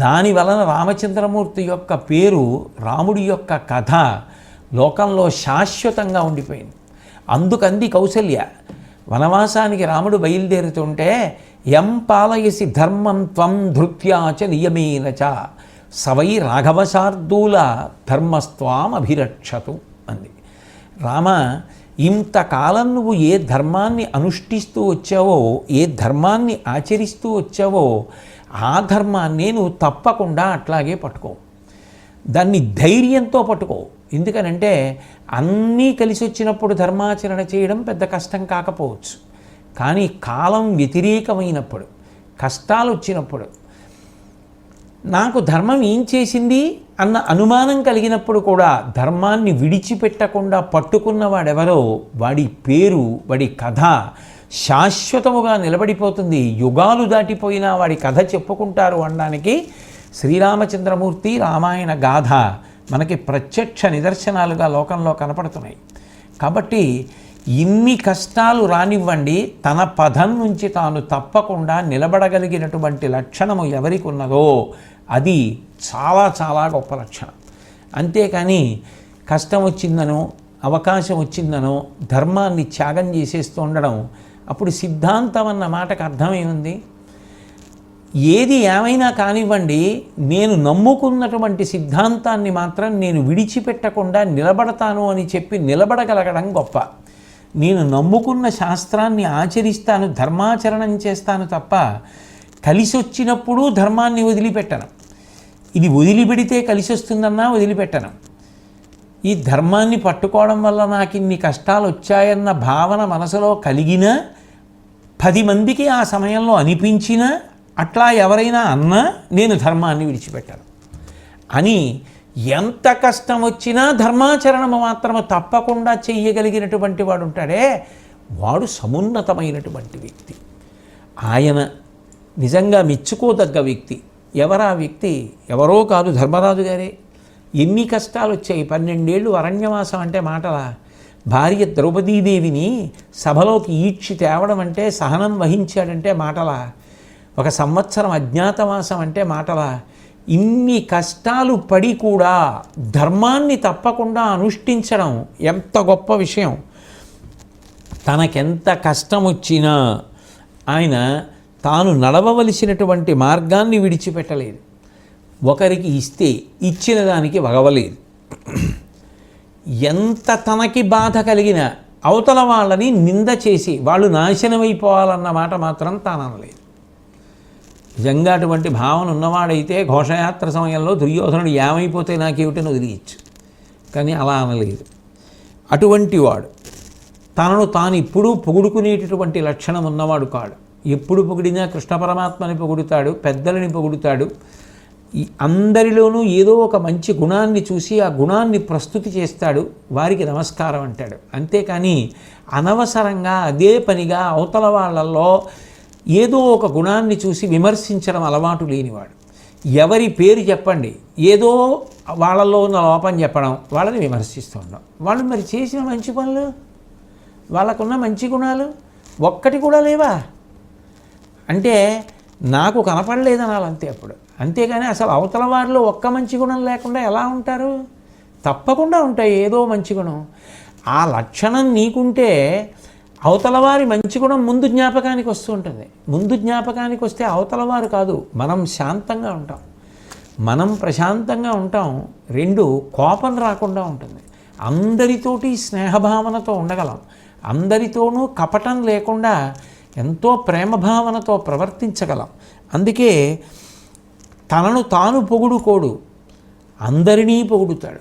దానివలన రామచంద్రమూర్తి యొక్క పేరు, రాముడి యొక్క కథ లోకంలో శాశ్వతంగా ఉండిపోయింది. అందుకంది కౌసల్య, వనవాసానికి రాముడు బయలుదేరుతుంటే యం పాలయసి ధర్మం త్వం ధృత్యాచ నియమేన చ సవై రాఘవశార్దూల ధర్మస్త్వాం అభిరక్షతు అంది. రామ, ఇంతకాలం నువ్వు ఏ ధర్మాన్ని అనుష్ఠిస్తూ వచ్చావో, ఏ ధర్మాన్ని ఆచరిస్తూ వచ్చావో ఆ ధర్మాన్ని నువ్వు తప్పకుండా అట్లాగే పట్టుకో. దాన్ని ధైర్యంతో పట్టుకో. ఎందుకనంటే అన్నీ కలిసి వచ్చినప్పుడు ధర్మాచరణ చేయడం పెద్ద కష్టం కాకపోవచ్చు. కానీ కాలం వ్యతిరేకమైనప్పుడు, కష్టాలు వచ్చినప్పుడు, నాకు ధర్మం ఏం చేసింది అన్న అనుమానం కలిగినప్పుడు కూడా ధర్మాన్ని విడిచిపెట్టకుండా పట్టుకున్నవాడెవరో వాడి పేరు, వాడి కథ శాశ్వతముగా నిలబడిపోతుంది. యుగాలు దాటిపోయినా వాడి కథ చెప్పుకుంటారు అనడానికి శ్రీరామచంద్రమూర్తి రామాయణ గాథ మనకి ప్రత్యక్ష నిదర్శనాలుగా లోకంలో కనపడుతున్నాయి. కాబట్టి ఇన్ని కష్టాలు రానివ్వండి, తన పదం నుంచి తాను తప్పకుండా నిలబడగలిగినటువంటి లక్షణము ఎవరికి ఉన్నదో అది చాలా చాలా గొప్ప లక్షణం. అంతేకాని కష్టం వచ్చిందనో అవకాశం వచ్చిందనో ధర్మాన్ని త్యాగం చేసేస్తూ ఉండడం, అప్పుడు సిద్ధాంతం అన్న మాటకు అర్థమేముంది? ఏది ఏమైనా కానివ్వండి, నేను నమ్ముకున్నటువంటి సిద్ధాంతాన్ని మాత్రం నేను విడిచిపెట్టకుండా నిలబడతాను అని చెప్పి నిలబడగలగడం గొప్ప. నేను నమ్ముకున్న శాస్త్రాన్ని ఆచరిస్తాను, ధర్మాచరణం చేస్తాను తప్ప కలిసి వచ్చినప్పుడు ధర్మాన్ని వదిలిపెట్టను. ఇది వదిలిపెడితే కలిసి వస్తుందన్నా వదిలిపెట్టను. ఈ ధర్మాన్ని పట్టుకోవడం వల్ల నాకు ఇన్ని కష్టాలు వచ్చాయన్న భావన మనసులో కలిగినా, 10 మందికి ఆ సమయంలో అనిపించినా, అట్లా ఎవరైనా అన్నా నేను ధర్మాన్ని విడిచిపెట్టాను అని ఎంత కష్టం వచ్చినా ధర్మాచరణము మాత్రము తప్పకుండా చెయ్యగలిగినటువంటి వాడు ఉంటాడే, వాడు సమున్నతమైనటువంటి వ్యక్తి. ఆయన నిజంగా మెచ్చుకోదగ్గ వ్యక్తి. ఎవరా వ్యక్తి? ఎవరో కాదు, ధర్మరాజు గారే. ఎన్ని కష్టాలు వచ్చాయి. 12 ఏళ్ళు అరణ్యవాసం అంటే మాటలా? భార్య ద్రౌపదీదేవిని సభలోకి ఈడ్చి తేవడం అంటే, సహనం వహించాడంటే మాటలా? 1 సంవత్సరం అజ్ఞాతవాసం అంటే మాటలా? ఇన్ని కష్టాలు పడి కూడా ధర్మాన్ని తప్పకుండా అనుష్ఠించడం ఎంత గొప్ప విషయం. తనకెంత కష్టం వచ్చినా ఆయన తాను నడవవలసినటువంటి మార్గాన్ని విడిచిపెట్టలేదు. ఒకరికి ఇస్తే ఇచ్చిన దానికి వగవలేదు. ఎంత తనకి బాధ కలిగినా అవతల వాళ్ళని నింద చేసి వాళ్ళు నాశనమైపోవాలన్న మాట మాత్రం తాననలేదు. నిజంగా అటువంటి భావన ఉన్నవాడైతే ఘోషయాత్ర సమయంలో దుర్యోధనుడు ఏమైపోతే నాకేమిటని వదిలియచ్చు. కానీ అలా అనలేదు. అటువంటి వాడు తనను తాను ఇప్పుడు పొగుడుకునేటటువంటి లక్షణం ఉన్నవాడు కాడు. ఎప్పుడు పొగిడినా కృష్ణ పరమాత్మని పొగుడుతాడు, పెద్దలని పొగుడుతాడు. ఈ అందరిలోనూ ఏదో ఒక మంచి గుణాన్ని చూసి ఆ గుణాన్ని ప్రస్తుతి చేస్తాడు, వారికి నమస్కారం అంటాడు. అంతేకాని అనవసరంగా అదే పనిగా అవతల వాళ్ళల్లో ఏదో ఒక గుణాన్ని చూసి విమర్శించడం అలవాటు లేనివాడు. ఎవరి పేరు చెప్పండి, ఏదో వాళ్ళలో ఉన్న లోపం చెప్పడం, వాళ్ళని విమర్శిస్తూ ఉండడం. వాళ్ళు మరి చేసిన మంచి పనులు, వాళ్ళకున్న మంచి గుణాలు ఒక్కటి కూడా లేవా అంటే నాకు కనపడలేదనాలి అంతే అప్పుడు. అంతేగాని అసలు అవతల వారిలో ఒక్క మంచి గుణం లేకుండా ఎలా ఉంటారు? తప్పకుండా ఉంటాయి ఏదో మంచి గుణం. ఆ లక్షణం నీకుంటే అవతల వారి మంచి గుణం ముందు జ్ఞాపకానికి వస్తూ ఉంటుంది. ముందు జ్ఞాపకానికి వస్తే అవతల వారు కాదు, మనం శాంతంగా ఉంటాం, మనం ప్రశాంతంగా ఉంటాం. రెండు, కోపం రాకుండా ఉంటుంది. అందరితోటి స్నేహభావనతో ఉండగలం, అందరితోనూ కపటం లేకుండా ఎంతో ప్రేమభావనతో ప్రవర్తించగలం. అందుకే తనను తాను పొగుడుకోడు, అందరినీ పొగుడుతాడు.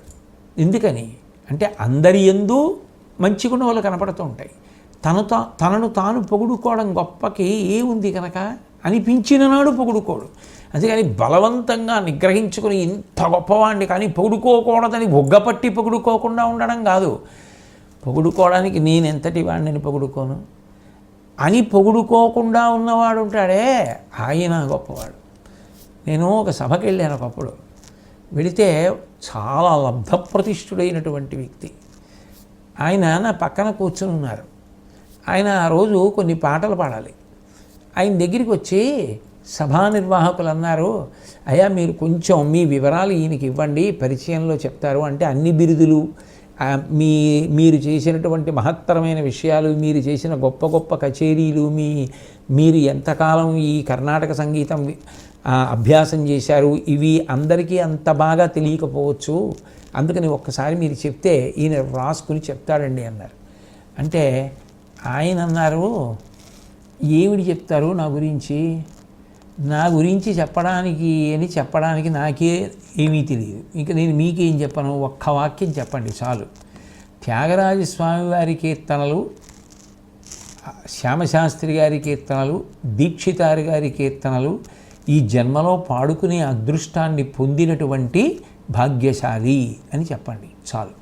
ఎందుకని అంటే అందరి యందు మంచి గుణాలు కనపడుతూ ఉంటాయి. తనను తాను పొగుడుకోవడం గొప్పకి ఏముంది కనుక అనిపించిన నాడు పొగుడుకోడు. అందుకని బలవంతంగా నిగ్రహించుకుని ఇంత గొప్పవాడిని కానీ పొగుడుకోకూడదని బొగ్గపట్టి పొగుడుకోకుండా ఉండడం కాదు. పొగుడుకోవడానికి నేనెంతటి వాడిని పొగుడుకోను అని పొగుడుకోకుండా ఉన్నవాడు ఉంటాడే, ఆయన గొప్పవాడు. నేను ఒక సభకి వెళ్ళాను ఒకప్పుడు. వెళితే చాలా లబ్ధప్రతిష్ఠుడైనటువంటి వ్యక్తి ఆయన నా పక్కన కూర్చొని ఉన్నారు. ఆయన ఆ రోజు కొన్ని పాటలు పాడాలి. ఆయన దగ్గరికి వచ్చి సభా నిర్వాహకులు అన్నారు, అయ్యా మీరు కొంచెం మీ వివరాలు ఈయనకి ఇవ్వండి, పరిచయంలో చెప్తారు అంటే అన్ని బిరుదులు, మీరు చేసినటువంటి మహత్తరమైన విషయాలు, మీరు చేసిన గొప్ప గొప్ప కచేరీలు, మీరు ఎంతకాలం ఈ కర్ణాటక సంగీతం అభ్యాసం చేశారు, ఇవి అందరికీ అంత బాగా తెలియకపోవచ్చు, అందుకని ఒక్కసారి మీరు చెప్తే ఈయన రాసుకుని చెప్తాడండి అన్నారు. అంటే ఆయన అన్నారు, ఏమిటి చెప్తారు నా గురించి చెప్పడానికి నాకే ఏమీ తెలియదు, ఇంకా నేను మీకేం చెప్పను, ఒక్క వాక్యం చెప్పండి చాలు. త్యాగరాజస్వామి వారి కీర్తనలు, శ్యామశాస్త్రి గారి కీర్తనలు, దీక్షితారి గారి కీర్తనలు ఈ జన్మలో పాడుకునే అదృష్టాన్ని పొందినటువంటి భాగ్యశాలి అని చెప్పండి చాలు,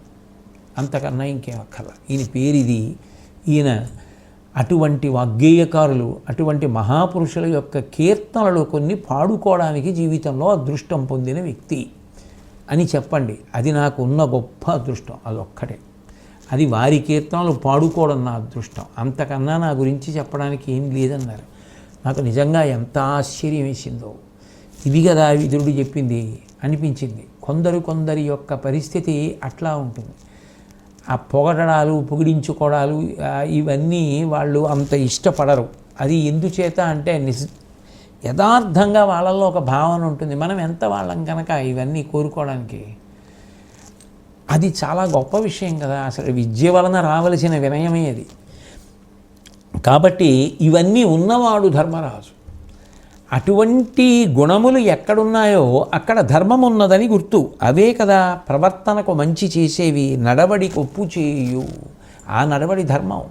అంతకన్నా ఇంకేం అక్కర్లా. ఈయన పేరిది. ఈయన అటువంటి వాగ్గేయకారులు, అటువంటి మహాపురుషుల యొక్క కీర్తనలు కొన్ని పాడుకోవడానికి జీవితంలో అదృష్టం పొందిన వ్యక్తి అని చెప్పండి. అది నాకు ఉన్న గొప్ప అదృష్టం, అదొక్కటే. అది వారి కీర్తనలు పాడుకోవడం నా అదృష్టం, అంతకన్నా నా గురించి చెప్పడానికి ఏం లేదన్నారు. నాకు నిజంగా ఎంత ఆశ్చర్యం వేసిందో. ఇది కదా విదురుడు చెప్పింది అనిపించింది. కొందరి యొక్క పరిస్థితి అట్లా ఉంటుంది. ఆ పొగడడాలు, పొగిడించుకోవడాలు ఇవన్నీ వాళ్ళు అంత ఇష్టపడరు. అది ఎందుచేత అంటే యథార్థంగా వాళ్ళల్లో ఒక భావన ఉంటుంది, మనం ఎంత వాళ్ళం కనుక ఇవన్నీ కోరుకోవడానికి. అది చాలా గొప్ప విషయం కదా, అసలు విద్య వలన రావలసిన వినయమే అది. కాబట్టి ఇవన్నీ ఉన్నవాడు ధర్మరాజు. అటువంటి గుణములు ఎక్కడున్నాయో అక్కడ ధర్మం ఉన్నదని గుర్తు. అవే కదా ప్రవర్తనకు మంచి చేసేవి, నడవడికి ఒప్పు చేయు, ఆ నడవడి ధర్మం.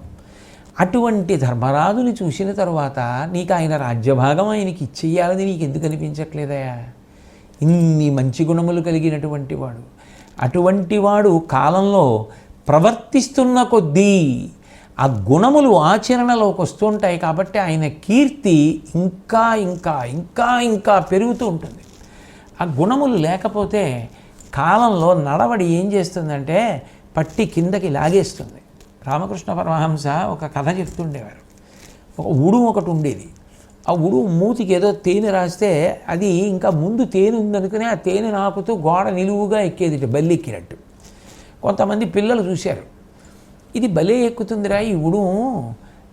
అటువంటి ధర్మరాజుని చూసిన తరువాత నీకు ఆయన రాజ్యభాగం ఆయనకి ఇచ్చేయాలని నీకు ఎందుకు అనిపించట్లేదయా? ఇన్ని మంచి గుణములు కలిగినటువంటి వాడు, అటువంటి వాడు కాలంలో ప్రవర్తిస్తున్న కొద్దీ ఆ గుణములు ఆచరణలోకి వస్తుంటాయి. కాబట్టి ఆయన కీర్తి ఇంకా ఇంకా ఇంకా ఇంకా పెరుగుతూ ఉంటుంది. ఆ గుణములు లేకపోతే కాలంలో నడవడి ఏం చేస్తుందంటే పట్టి కిందకి లాగేస్తుంది. రామకృష్ణ పరమహంస ఒక కథ చెప్తుండేవారు. ఒక ఉడుము ఒకటి ఉండేది. ఆ ఉడుము మూతికి ఏదో తేనె రాస్తే అది ఇంకా ముందు తేనె ఉందనుకుని ఆ తేనె నాకుతూ గోడ నిలువుగా ఎక్కేది, బల్లి ఎక్కినట్టు. కొంతమంది పిల్లలు చూశారు, ఇది భలే ఎక్కుతుందిరా ఈ ఉడుము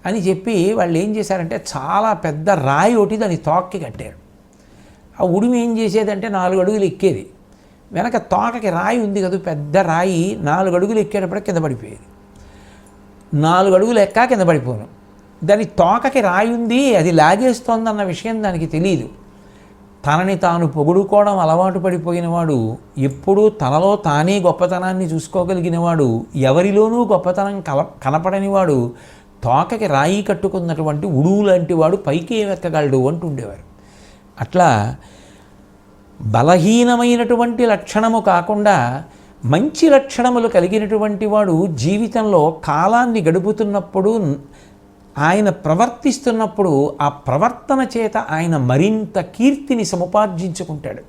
అని చెప్పి వాళ్ళు ఏం చేశారంటే చాలా పెద్ద రాయి ఒకటి దాన్ని తోకకి కట్టారు. ఆ ఉడుము ఏం చేసేదంటే 4 అడుగులు ఎక్కేది, వెనక తోకకి రాయి ఉంది కదా, పెద్ద రాయి 4 అడుగులు ఎక్కేటప్పుడు కింద పడిపోయేది. 4 అడుగులు ఎక్కా కింద పడిపోను. దాని తోకకి రాయి ఉంది, అది లాగేస్తోందన్న విషయం దానికి తెలియదు. తనని తాను పొగుడుకోవడం అలవాటు పడిపోయినవాడు, ఎప్పుడూ తనలో తానే గొప్పతనాన్ని చూసుకోగలిగినవాడు, ఎవరిలోనూ గొప్పతనం కనపడనివాడు, తోకకి రాయి కట్టుకున్నటువంటి ఉడువు లాంటి వాడు పైకి ఏమెక్కగలడు అంటుండేవారు. అట్లా బలహీనమైనటువంటి లక్షణము కాకుండా మంచి లక్షణములు కలిగినటువంటి వాడు జీవితంలో కాలాన్ని గడుపుతున్నప్పుడు ఆయన ప్రవర్తిస్తున్నప్పుడు ఆ ప్రవర్తన చేత ఆయన మరింత కీర్తిని సముపార్జించుకుంటాడు.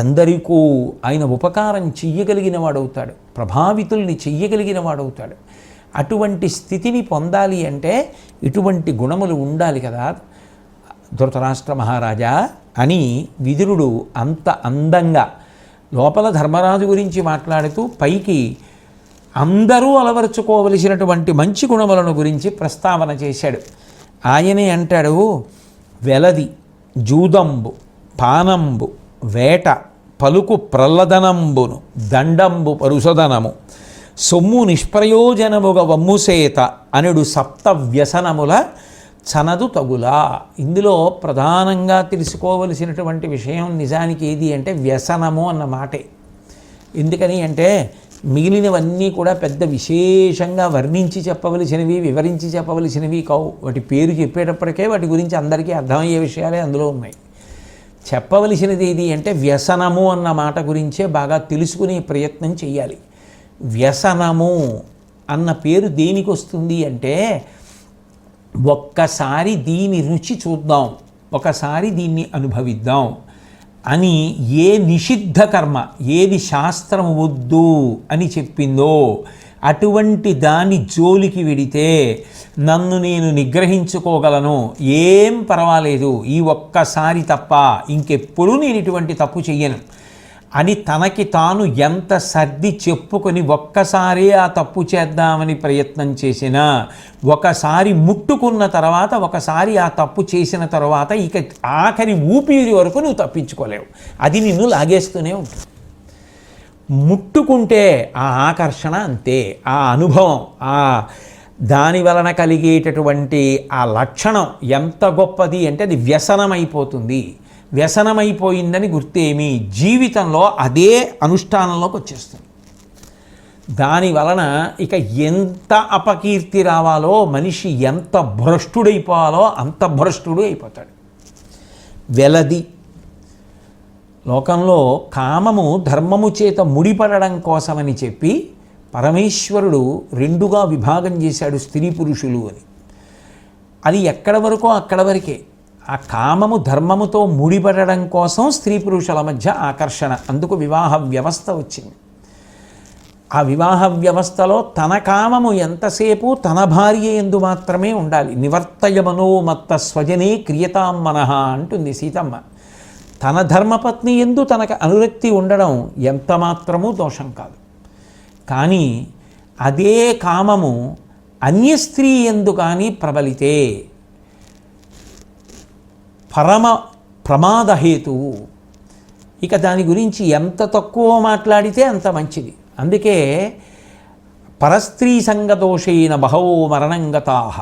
ఎందరికో ఆయన ఉపకారం చెయ్యగలిగిన వాడవుతాడు, ప్రభావితుల్ని చెయ్యగలిగిన వాడవుతాడు. అటువంటి స్థితిని పొందాలి అంటే ఇటువంటి గుణములు ఉండాలి కదా ధృతరాష్ట్ర మహారాజా అని విదురుడు అంత అందంగా లోపల ధర్మరాజు గురించి మాట్లాడుతూ పైకి అందరూ అలవరుచుకోవలసినటువంటి మంచి గుణములను గురించి ప్రస్తావన చేశాడు. ఆయనే అంటాడు, వెలది, జూదంబు, పానంబు, వేట, పలుకు ప్రల్లదనంబును, దండంబు పరుసదనము, సొమ్ము నిష్ప్రయోజనముగ వమ్ముసేత అనుడు సప్త వ్యసనముల చనదు తగులా. ఇందులో ప్రధానంగా తెలుసుకోవలసినటువంటి విషయం నిజానికి ఏది అంటే వ్యసనము అన్న మాటే. ఎందుకని అంటే మిగిలినవన్నీ కూడా పెద్ద విశేషంగా వర్ణించి చెప్పవలసినవి, వివరించి చెప్పవలసినవి కావు. వాటి పేరు చెప్పేటప్పటికే వాటి గురించి అందరికీ అర్థమయ్యే విషయాలే అందులో ఉన్నాయి. చెప్పవలసినది ఏది అంటే వ్యసనము అన్న మాట గురించే బాగా తెలుసుకునే ప్రయత్నం చేయాలి. వ్యసనము అన్న పేరు దేనికి వస్తుంది అంటే ఒక్కసారి దీని రుచి చూద్దాం, ఒకసారి దీన్ని అనుభవిద్దాం అని ఏ నిషిద్ధ కర్మ, ఏది శాస్త్రం వద్దు అని చెప్పిందో అటువంటి దాని జోలికి వెడితే నన్ను నేను నిగ్రహించుకోగలను, ఏం పర్వాలేదు, ఈ ఒక్కసారి తప్ప ఇంకెప్పుడూ నేను ఇటువంటి తప్పు చెయ్యను అని తనకి తాను ఎంత సర్ది చెప్పుకొని ఒక్కసారి ఆ తప్పు చేద్దామని ప్రయత్నం చేసినా ఒకసారి ముట్టుకున్న తర్వాత, ఒకసారి ఆ తప్పు చేసిన తర్వాత ఇక ఆఖరి ఊపిరి వరకు నువ్వు తప్పించుకోలేవు. అది నిన్ను లాగేస్తూనే ఉంటుంది. ముట్టుకుంటే ఆ ఆకర్షణ అంతే, ఆ అనుభవం, ఆ దాని వలన కలిగేటటువంటి ఆ లక్షణం ఎంత గొప్పది అంటే అది వ్యసనమైపోతుంది. వ్యసనమైపోయిందని గుర్తేమి, జీవితంలో అదే అనుష్ఠానంలోకి వచ్చేస్తుంది. దాని వలన ఇక ఎంత అపకీర్తి రావాలో, మనిషి ఎంత భ్రష్టుడైపోవాలో అంత భ్రష్టుడు అయిపోతాడు. వెలది, లోకంలో కామము ధర్మము చేత ముడిపడడం కోసమని చెప్పి పరమేశ్వరుడు రెండుగా విభాగం చేశాడు స్త్రీ పురుషులు అని. అది ఎక్కడ వరకో అక్కడ వరకే. ఆ కామము ధర్మముతో ముడిపడడం కోసం స్త్రీ పురుషుల మధ్య ఆకర్షణ, అందుకు వివాహ వ్యవస్థ వచ్చింది. ఆ వివాహ వ్యవస్థలో తన కామము ఎంతసేపు తన భార్య యందు మాత్రమే ఉండాలి. నివర్తయమనో మత్త స్వజనే క్రియతాం మనః అంటుంది సీతమ్మ. తన ధర్మపత్ని యందు తనకు అనురక్తి ఉండడం ఎంత మాత్రమూ దోషం కాదు. కానీ అదే కామము అన్య స్త్రీ యందు కానీ ప్రబలితే పరమ ప్రమాదహేతువు. ఇక దాని గురించి ఎంత తక్కువ మాట్లాడితే అంత మంచిది. అందుకే పరస్త్రీ సంగదోషైన బహవో మరణంగతాహ,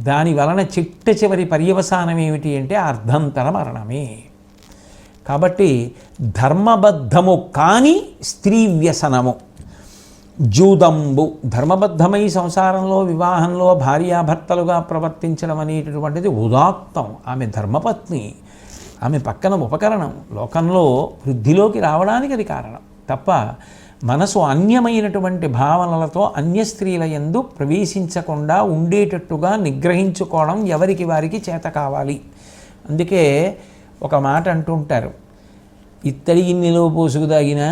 దాని వలన చిట్ట చివరి పర్యవసానం ఏమిటి అంటే అర్ధంతర మరణమే. కాబట్టి ధర్మబద్ధము కాని స్త్రీ వ్యసనము, జూదంబు, ధర్మబద్ధమై సంసారంలో వివాహంలో భార్యాభర్తలుగా ప్రవర్తించడం అనేటటువంటిది ఉదాత్తం. ఆమె ధర్మపత్ని, ఆమె పక్కన ఉపకరణం, లోకంలో వృద్ధిలోకి రావడానికి అది కారణం తప్ప మనసు అన్యమైనటువంటి భావనలతో అన్య స్త్రీల యందు ప్రవేశించకుండా ఉండేటట్టుగా నిగ్రహించుకోవడం ఎవరికి వారికి చేత కావాలి. అందుకే ఒక మాట అంటుంటారు, ఇత్తడి గిన్నెలో పోసుకు తాగినా,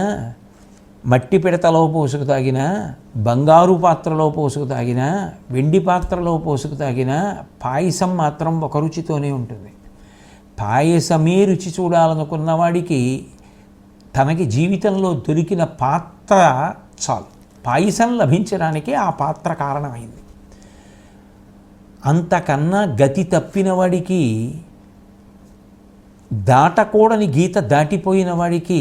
మట్టి పిడతలో పోసుకు తాగినా, బంగారు పాత్రలో పోసుకు తాగినా, వెండి పాత్రలో పోసుకు తాగినా పాయసం మాత్రం ఒక రుచితోనే ఉంటుంది. పాయసమే రుచి చూడాలనుకున్నవాడికి తనకి జీవితంలో దొరికిన పాత్ర చాలు, పాయసం లభించడానికి ఆ పాత్ర కారణమైంది. అంతకన్నా గతి తప్పిన వాడికి, దాటకూడని గీత దాటిపోయిన వాడికి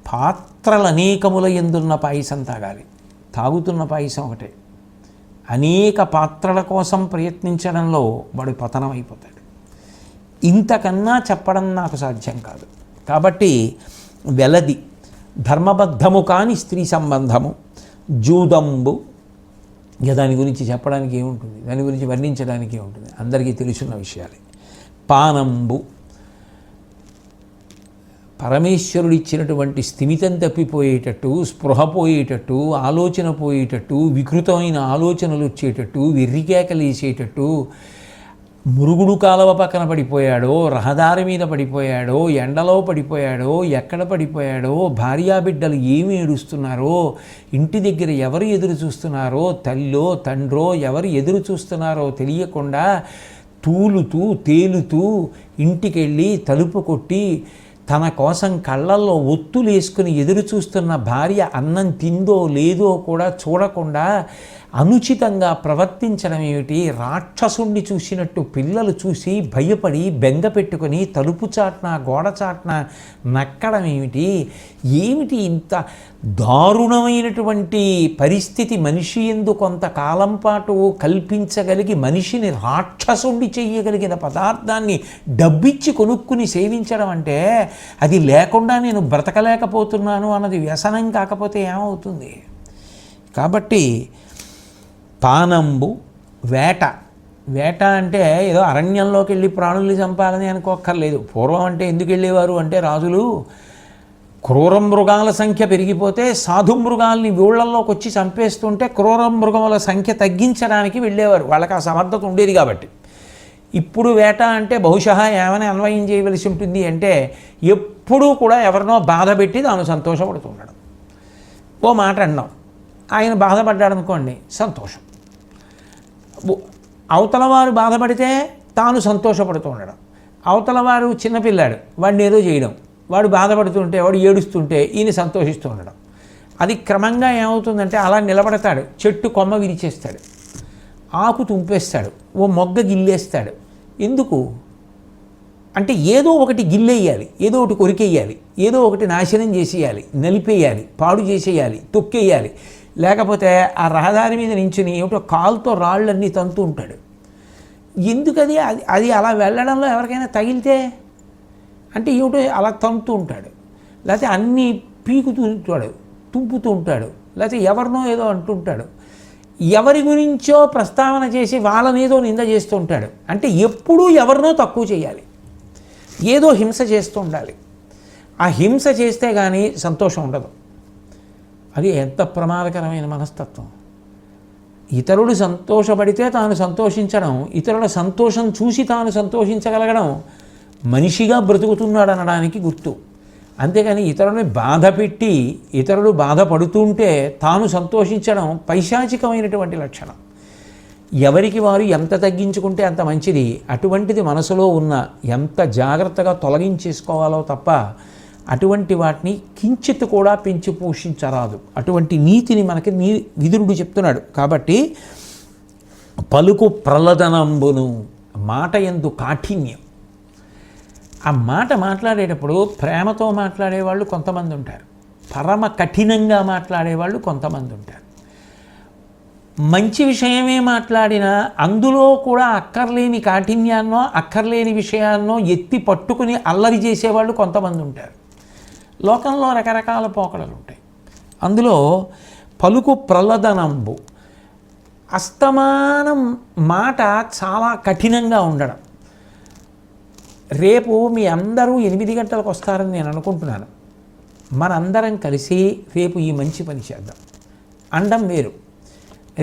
పాత్రలు అనేకముల ఎందున్న పాయసం తాగాలి. తాగుతున్న పాయసం ఒకటే. అనేక పాత్రల కోసం ప్రయత్నించడంలో వాడు పతనం అయిపోతాడు. ఇంతకన్నా చెప్పడం నాకు సాధ్యం కాదు. కాబట్టి వెలది, ధర్మబద్ధము కాని స్త్రీ సంబంధము, జూదంబు, ఇక దాని గురించి చెప్పడానికి ఏముంటుంది, దాని గురించి వర్ణించడానికి ఏముంటుంది, అందరికీ తెలుసున్న విషయాలే. పానంబు, పరమేశ్వరుడు ఇచ్చినటువంటి స్థిమితం తప్పిపోయేటట్టు, స్పృహ పోయేటట్టు, ఆలోచన పోయేటట్టు, వికృతమైన ఆలోచనలు వచ్చేటట్టు, వెర్రికేకలేసేటట్టు, మురుగుడు కాలువ పక్కన పడిపోయాడో, రహదారి మీద పడిపోయాడో, ఎండలో పడిపోయాడో, ఎక్కడ పడిపోయాడో, భార్యాబిడ్డలు ఏమి ఏడుస్తున్నారో, ఇంటి దగ్గర ఎవరు ఎదురు చూస్తున్నారో, తల్లో తండ్రో ఎవరు ఎదురు చూస్తున్నారో తెలియకుండా తూలుతూ తేలుతూ ఇంటికెళ్ళి తలుపు కొట్టి తన కోసం కళ్ళల్లో ఒత్తులేసుకుని ఎదురు చూస్తున్న భార్య అన్నం తిందో లేదో కూడా చూడకుండా అనుచితంగా ప్రవర్తించడం ఏమిటి? రాక్షసుణ్ణి చూసినట్టు పిల్లలు చూసి భయపడి బెంగ పెట్టుకొని తలుపు చాట్న గోడ చాట్న నక్కడం ఏమిటి? ఏమిటి ఇంత దారుణమైనటువంటి పరిస్థితి? మనిషి యందు కొంతకాలం పాటు కల్పించగలిగి మనిషిని రాక్షసుండి చేయగలిగిన పదార్థాన్ని డబ్బిచ్చి కొనుక్కుని సేవించడం అంటే అది లేకుండా నేను బ్రతకలేకపోతున్నాను అన్నది వ్యసనం కాకపోతే ఏమవుతుంది? కాబట్టి పానంబు వేట. వేట అంటే ఏదో అరణ్యంలోకి వెళ్ళి ప్రాణుల్ని చంపాలని అనుకోక్కర్లేదు. పూర్వం అంటే ఎందుకు వెళ్ళేవారు అంటే రాజులు క్రూర మృగాల సంఖ్య పెరిగిపోతే సాధు మృగాల్ని ఊళ్ళల్లోకి వచ్చి చంపేస్తుంటే క్రూర మృగముల సంఖ్య తగ్గించడానికి వెళ్ళేవారు. వాళ్ళకి ఆ సమర్థత ఉండేది కాబట్టి. ఇప్పుడు వేట అంటే బహుశా ఏమైనా అన్వయం చేయవలసి ఉంటుంది అంటే ఎప్పుడూ కూడా ఎవరినో బాధ పెట్టి తాను సంతోషపడుతుండడం. ఓ మాట అన్నాం, ఆయన బాధపడ్డాడు అనుకోండి, సంతోషం. అవతలవారు బాధపడితే తాను సంతోషపడుతూ ఉండడం. అవతలవారు చిన్నపిల్లాడు, వాడిని ఏదో చేయడం, వాడు బాధపడుతుంటే వాడు ఏడుస్తుంటే ఈయన సంతోషిస్తూ ఉండడం. అది క్రమంగా ఏమవుతుందంటే అలా నిలబడతాడు, చెట్టు కొమ్మ విరిచేస్తాడు, ఆకు తుంపేస్తాడు, ఓ మొగ్గ గిల్లేస్తాడు. ఎందుకు అంటే ఏదో ఒకటి గిల్లేయాలి, ఏదో ఒకటి కొరికేయాలి, ఏదో ఒకటి నాశనం చేసేయాలి, నలిపేయాలి, పాడు చేసేయాలి, తొక్కేయాలి. లేకపోతే ఆ రహదారి మీద నించుని ఏమిటో కాలుతో రాళ్ళన్నీ తంతూ ఉంటాడు. ఎందుకది? అది అలా వెళ్ళడంలో ఎవరికైనా తగిలితే అంటే ఏమిటో అలా తంతూ ఉంటాడు. లేకపోతే అన్నీ పీకుతూ ఉంటాడు, తుంపుతూ ఉంటాడు, లేకపోతే ఎవరినో ఏదో అంటుంటాడు, ఎవరి గురించో ప్రస్తావన చేసి వాళ్ళనేదో నింద చేస్తూ ఉంటాడు. అంటే ఎప్పుడూ ఎవరినో తక్కువ చేయాలి, ఏదో హింస చేస్తూ ఉండాలి. ఆ హింస చేస్తే కానీ సంతోషం ఉండదు. అది ఎంత ప్రమాదకరమైన మనస్తత్వం. ఇతరుడు సంతోషపడితే తాను సంతోషించడం, ఇతరుల సంతోషం చూసి తాను సంతోషించగలగడం మనిషిగా బ్రతుకుతున్నాడు అనడానికి గుర్తు. అంతేగాని ఇతరులని బాధ పెట్టి ఇతరుడు బాధపడుతుంటే తాను సంతోషించడం పైశాచికమైనటువంటి లక్షణం. ఎవరికి వారు ఎంత తగ్గించుకుంటే అంత మంచిది. అటువంటిది మనసులో ఉన్న ఎంత జాగ్రత్తగా తొలగించేసుకోవాలో తప్ప అటువంటి వాటిని కించిత్ కూడా పెంచి పోషించరాదు. అటువంటి నీతిని మనకి విదురుడు చెప్తున్నాడు. కాబట్టి పలుకు ప్రలదనంబును, మాట యందు కాఠిన్యం. ఆ మాట మాట్లాడేటప్పుడు ప్రేమతో మాట్లాడేవాళ్ళు కొంతమంది ఉంటారు, పరమ కఠినంగా మాట్లాడేవాళ్ళు కొంతమంది ఉంటారు. మంచి విషయమే మాట్లాడినా అందులో కూడా అక్కర్లేని కాఠిన్యాన్నో అక్కర్లేని విషయాన్నో ఎత్తి పట్టుకుని అల్లరి చేసేవాళ్ళు కొంతమంది ఉంటారు. లోకంలో రకరకాల పోకడలు ఉంటాయి. అందులో పలుకు ప్రలదనంబు, అస్తమానం మాట చాలా కఠినంగా ఉండడం. రేపు మీ అందరూ 8 గంటలకు వస్తారని నేను అనుకుంటున్నాను. మనందరం కలిసి రేపు ఈ మంచి పని చేద్దాం అండం వేరు.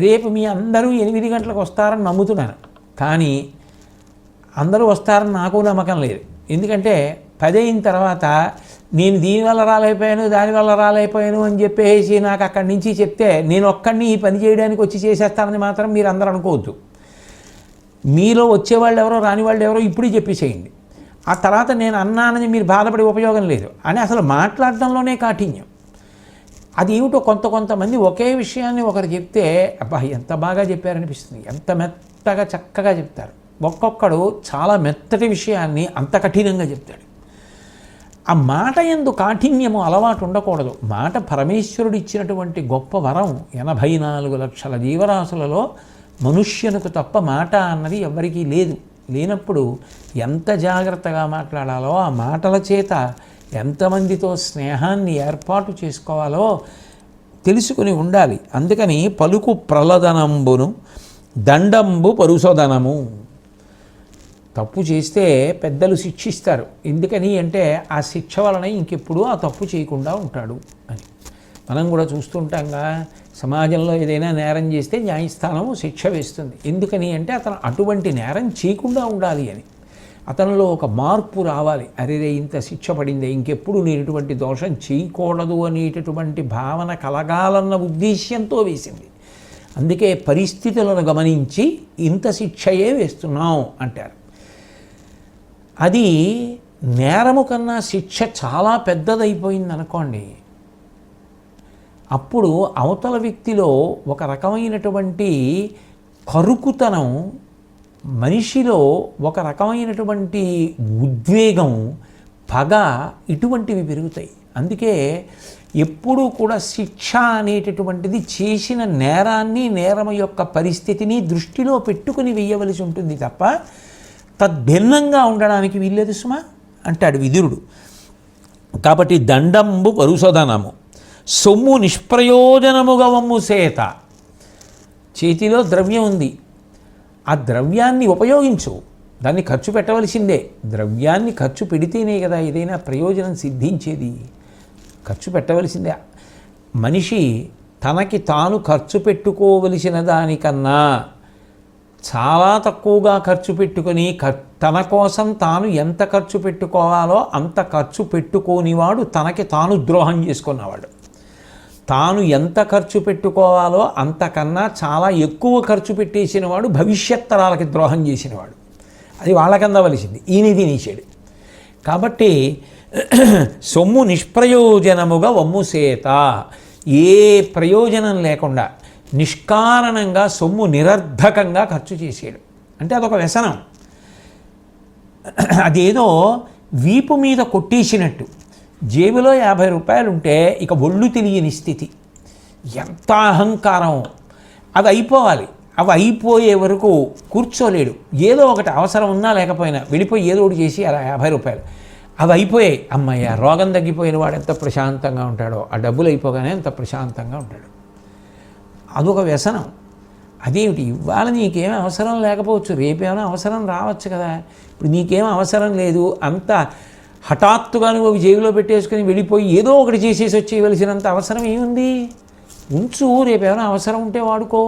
రేపు మీ అందరూ 8 గంటలకు వస్తారని నమ్ముతున్నాను, కానీ అందరూ వస్తారని నాకు నమ్మకం లేదు. ఎందుకంటే 10 అయిన తర్వాత నేను దీనివల్ల రాలేకపోయాను దానివల్ల రాలేకపోయాను అని చెప్పేసి నాకు అక్కడి నుంచి చెప్తే నేను ఒక్కడిని ఈ పని చేయడానికి వచ్చి చేసేస్తానని మాత్రం మీరు అందరూ అనుకోవద్దు. మీలో వచ్చేవాళ్ళు ఎవరో రాని వాళ్ళు ఎవరో ఇప్పుడే చెప్పేసేయండి. ఆ తర్వాత నేను అన్నానని మీరు బాధపడే ఉపయోగం లేదు అని అసలు మాట్లాడడంలోనే కాఠిన్యం. అది ఏమిటో కొంతమంది ఒకే విషయాన్ని ఒకరు చెప్తే అబ్బా ఎంత బాగా చెప్పారనిపిస్తుంది, ఎంత మెత్తగా చక్కగా చెప్తారు. ఒక్కొక్కడు చాలా మెత్తటి విషయాన్ని అంత కఠినంగా చెప్తాడు. ఆ మాట యందు కాఠిన్యము అలవాటు ఉండకూడదు. మాట పరమేశ్వరుడు ఇచ్చినటువంటి గొప్ప వరం. 84 లక్షల జీవరాశులలో మనుష్యునికి తప్ప మాట అన్నది ఎవ్వరికీ లేదు. లేనప్పుడు ఎంత జాగ్రత్తగా మాట్లాడాలో, ఆ మాటల చేత ఎంతమందితో స్నేహాన్ని ఏర్పాటు చేసుకోవాలో తెలుసుకుని ఉండాలి. అందుకని పలుకు ప్రలదనంబును దండంబు పరుసదనము. తప్పు చేస్తే పెద్దలు శిక్షిస్తారు. ఎందుకని అంటే ఆ శిక్ష వలన ఇంకెప్పుడు ఆ తప్పు చేయకుండా ఉంటాడు అని. మనం కూడా చూస్తుంటాంగా, సమాజంలో ఏదైనా నేరం చేస్తే న్యాయస్థానం శిక్ష వేస్తుంది. ఎందుకని అంటే అతను అటువంటి నేరం చేయకుండా ఉండాలి అని. అతనిలో ఒక మార్పు రావాలి. అరే ఇంత శిక్ష పడిందే, ఇంకెప్పుడు నేను ఇటువంటి దోషం చేయకూడదు అనేటటువంటి భావన కలగాలన్న ఉద్దేశ్యంతో వేసింది. అందుకే పరిస్థితులను గమనించి ఇంత శిక్షయే వేస్తున్నాం అంటారు. అది నేరము కన్నా శిక్ష చాలా పెద్దదైపోయింది అనుకోండి, అప్పుడు అవతల వ్యక్తిలో ఒక రకమైనటువంటి కరుకుతనం, మనిషిలో ఒక రకమైనటువంటి ఉద్వేగం, పగ, ఇటువంటివి పెరుగుతాయి. అందుకే ఎప్పుడూ కూడా శిక్ష అనేటటువంటిది చేసిన నేరాన్ని, నేరం యొక్క పరిస్థితిని దృష్టిలో పెట్టుకుని వేయవలసి ఉంటుంది తప్ప తద్భిన్నంగా ఉండడానికి వీల్లేదు సుమా అంటాడు విదురుడు. కాబట్టి దండంబు పరుసదనము సొమ్ము నిష్ప్రయోజనముగా వమ్ము సేత. చేతిలో ద్రవ్యం ఉంది, ఆ ద్రవ్యాన్ని ఉపయోగించు, దాన్ని ఖర్చు పెట్టవలసిందే. ద్రవ్యాన్ని ఖర్చు పెడితేనే కదా ఏదైనా ప్రయోజనం సిద్ధించేది. ఖర్చు పెట్టవలసిందే. మనిషి తనకి తాను ఖర్చు పెట్టుకోవలసిన దానికన్నా చాలా తక్కువగా ఖర్చు పెట్టుకొని తన కోసం తాను ఎంత ఖర్చు పెట్టుకోవాలో అంత ఖర్చు పెట్టుకోనివాడు తనకి తాను ద్రోహం చేసుకున్నవాడు. తాను ఎంత ఖర్చు పెట్టుకోవాలో అంతకన్నా చాలా ఎక్కువ ఖర్చు పెట్టేసిన వాడు భవిష్యత్ తరాలకి ద్రోహం చేసినవాడు. అది వాళ్ళకందవలసింది, ఈయన తినేసాడు. కాబట్టి సొమ్ము నిష్ప్రయోజనముగా వమ్ము సేత. ఏ ప్రయోజనం లేకుండా నిష్కారణంగా సొమ్ము నిరర్ధకంగా ఖర్చు చేసాడు అంటే అదొక వ్యసనం. అదేదో వీపు మీద కొట్టేసినట్టు. జేబులో 50 రూపాయలు ఉంటే ఇక ఒళ్ళు తెలియని స్థితి. ఎంత అహంకారం! అవి అయిపోవాలి. అవి అయిపోయే వరకు కూర్చోలేడు. ఏదో ఒకటి అవసరం ఉన్నా లేకపోయినా వెళ్ళిపోయి ఏదో ఒకటి చేసి అలా 50 రూపాయలు అవి అయిపోయాయి. అమ్మయ్య, రోగం తగ్గిపోయిన వాడు ఎంత ప్రశాంతంగా ఉంటాడో, ఆ డబ్బులు అయిపోగానే ఎంత ప్రశాంతంగా ఉంటాడు. అదొక వ్యసనం. అదేమిటి, ఇవాళ నీకేం అవసరం లేకపోవచ్చు, రేపేమైనా అవసరం రావచ్చు కదా. ఇప్పుడు నీకేం అవసరం లేదు, అంత హఠాత్తుగా నువ్వు జేబులో పెట్టేసుకుని వెళ్ళిపోయి ఏదో ఒకటి చేసేసి వచ్చేయవలసినంత అవసరం ఏముంది? ఉంచు, రేపేమైనా అవసరం ఉంటే వాడుకో.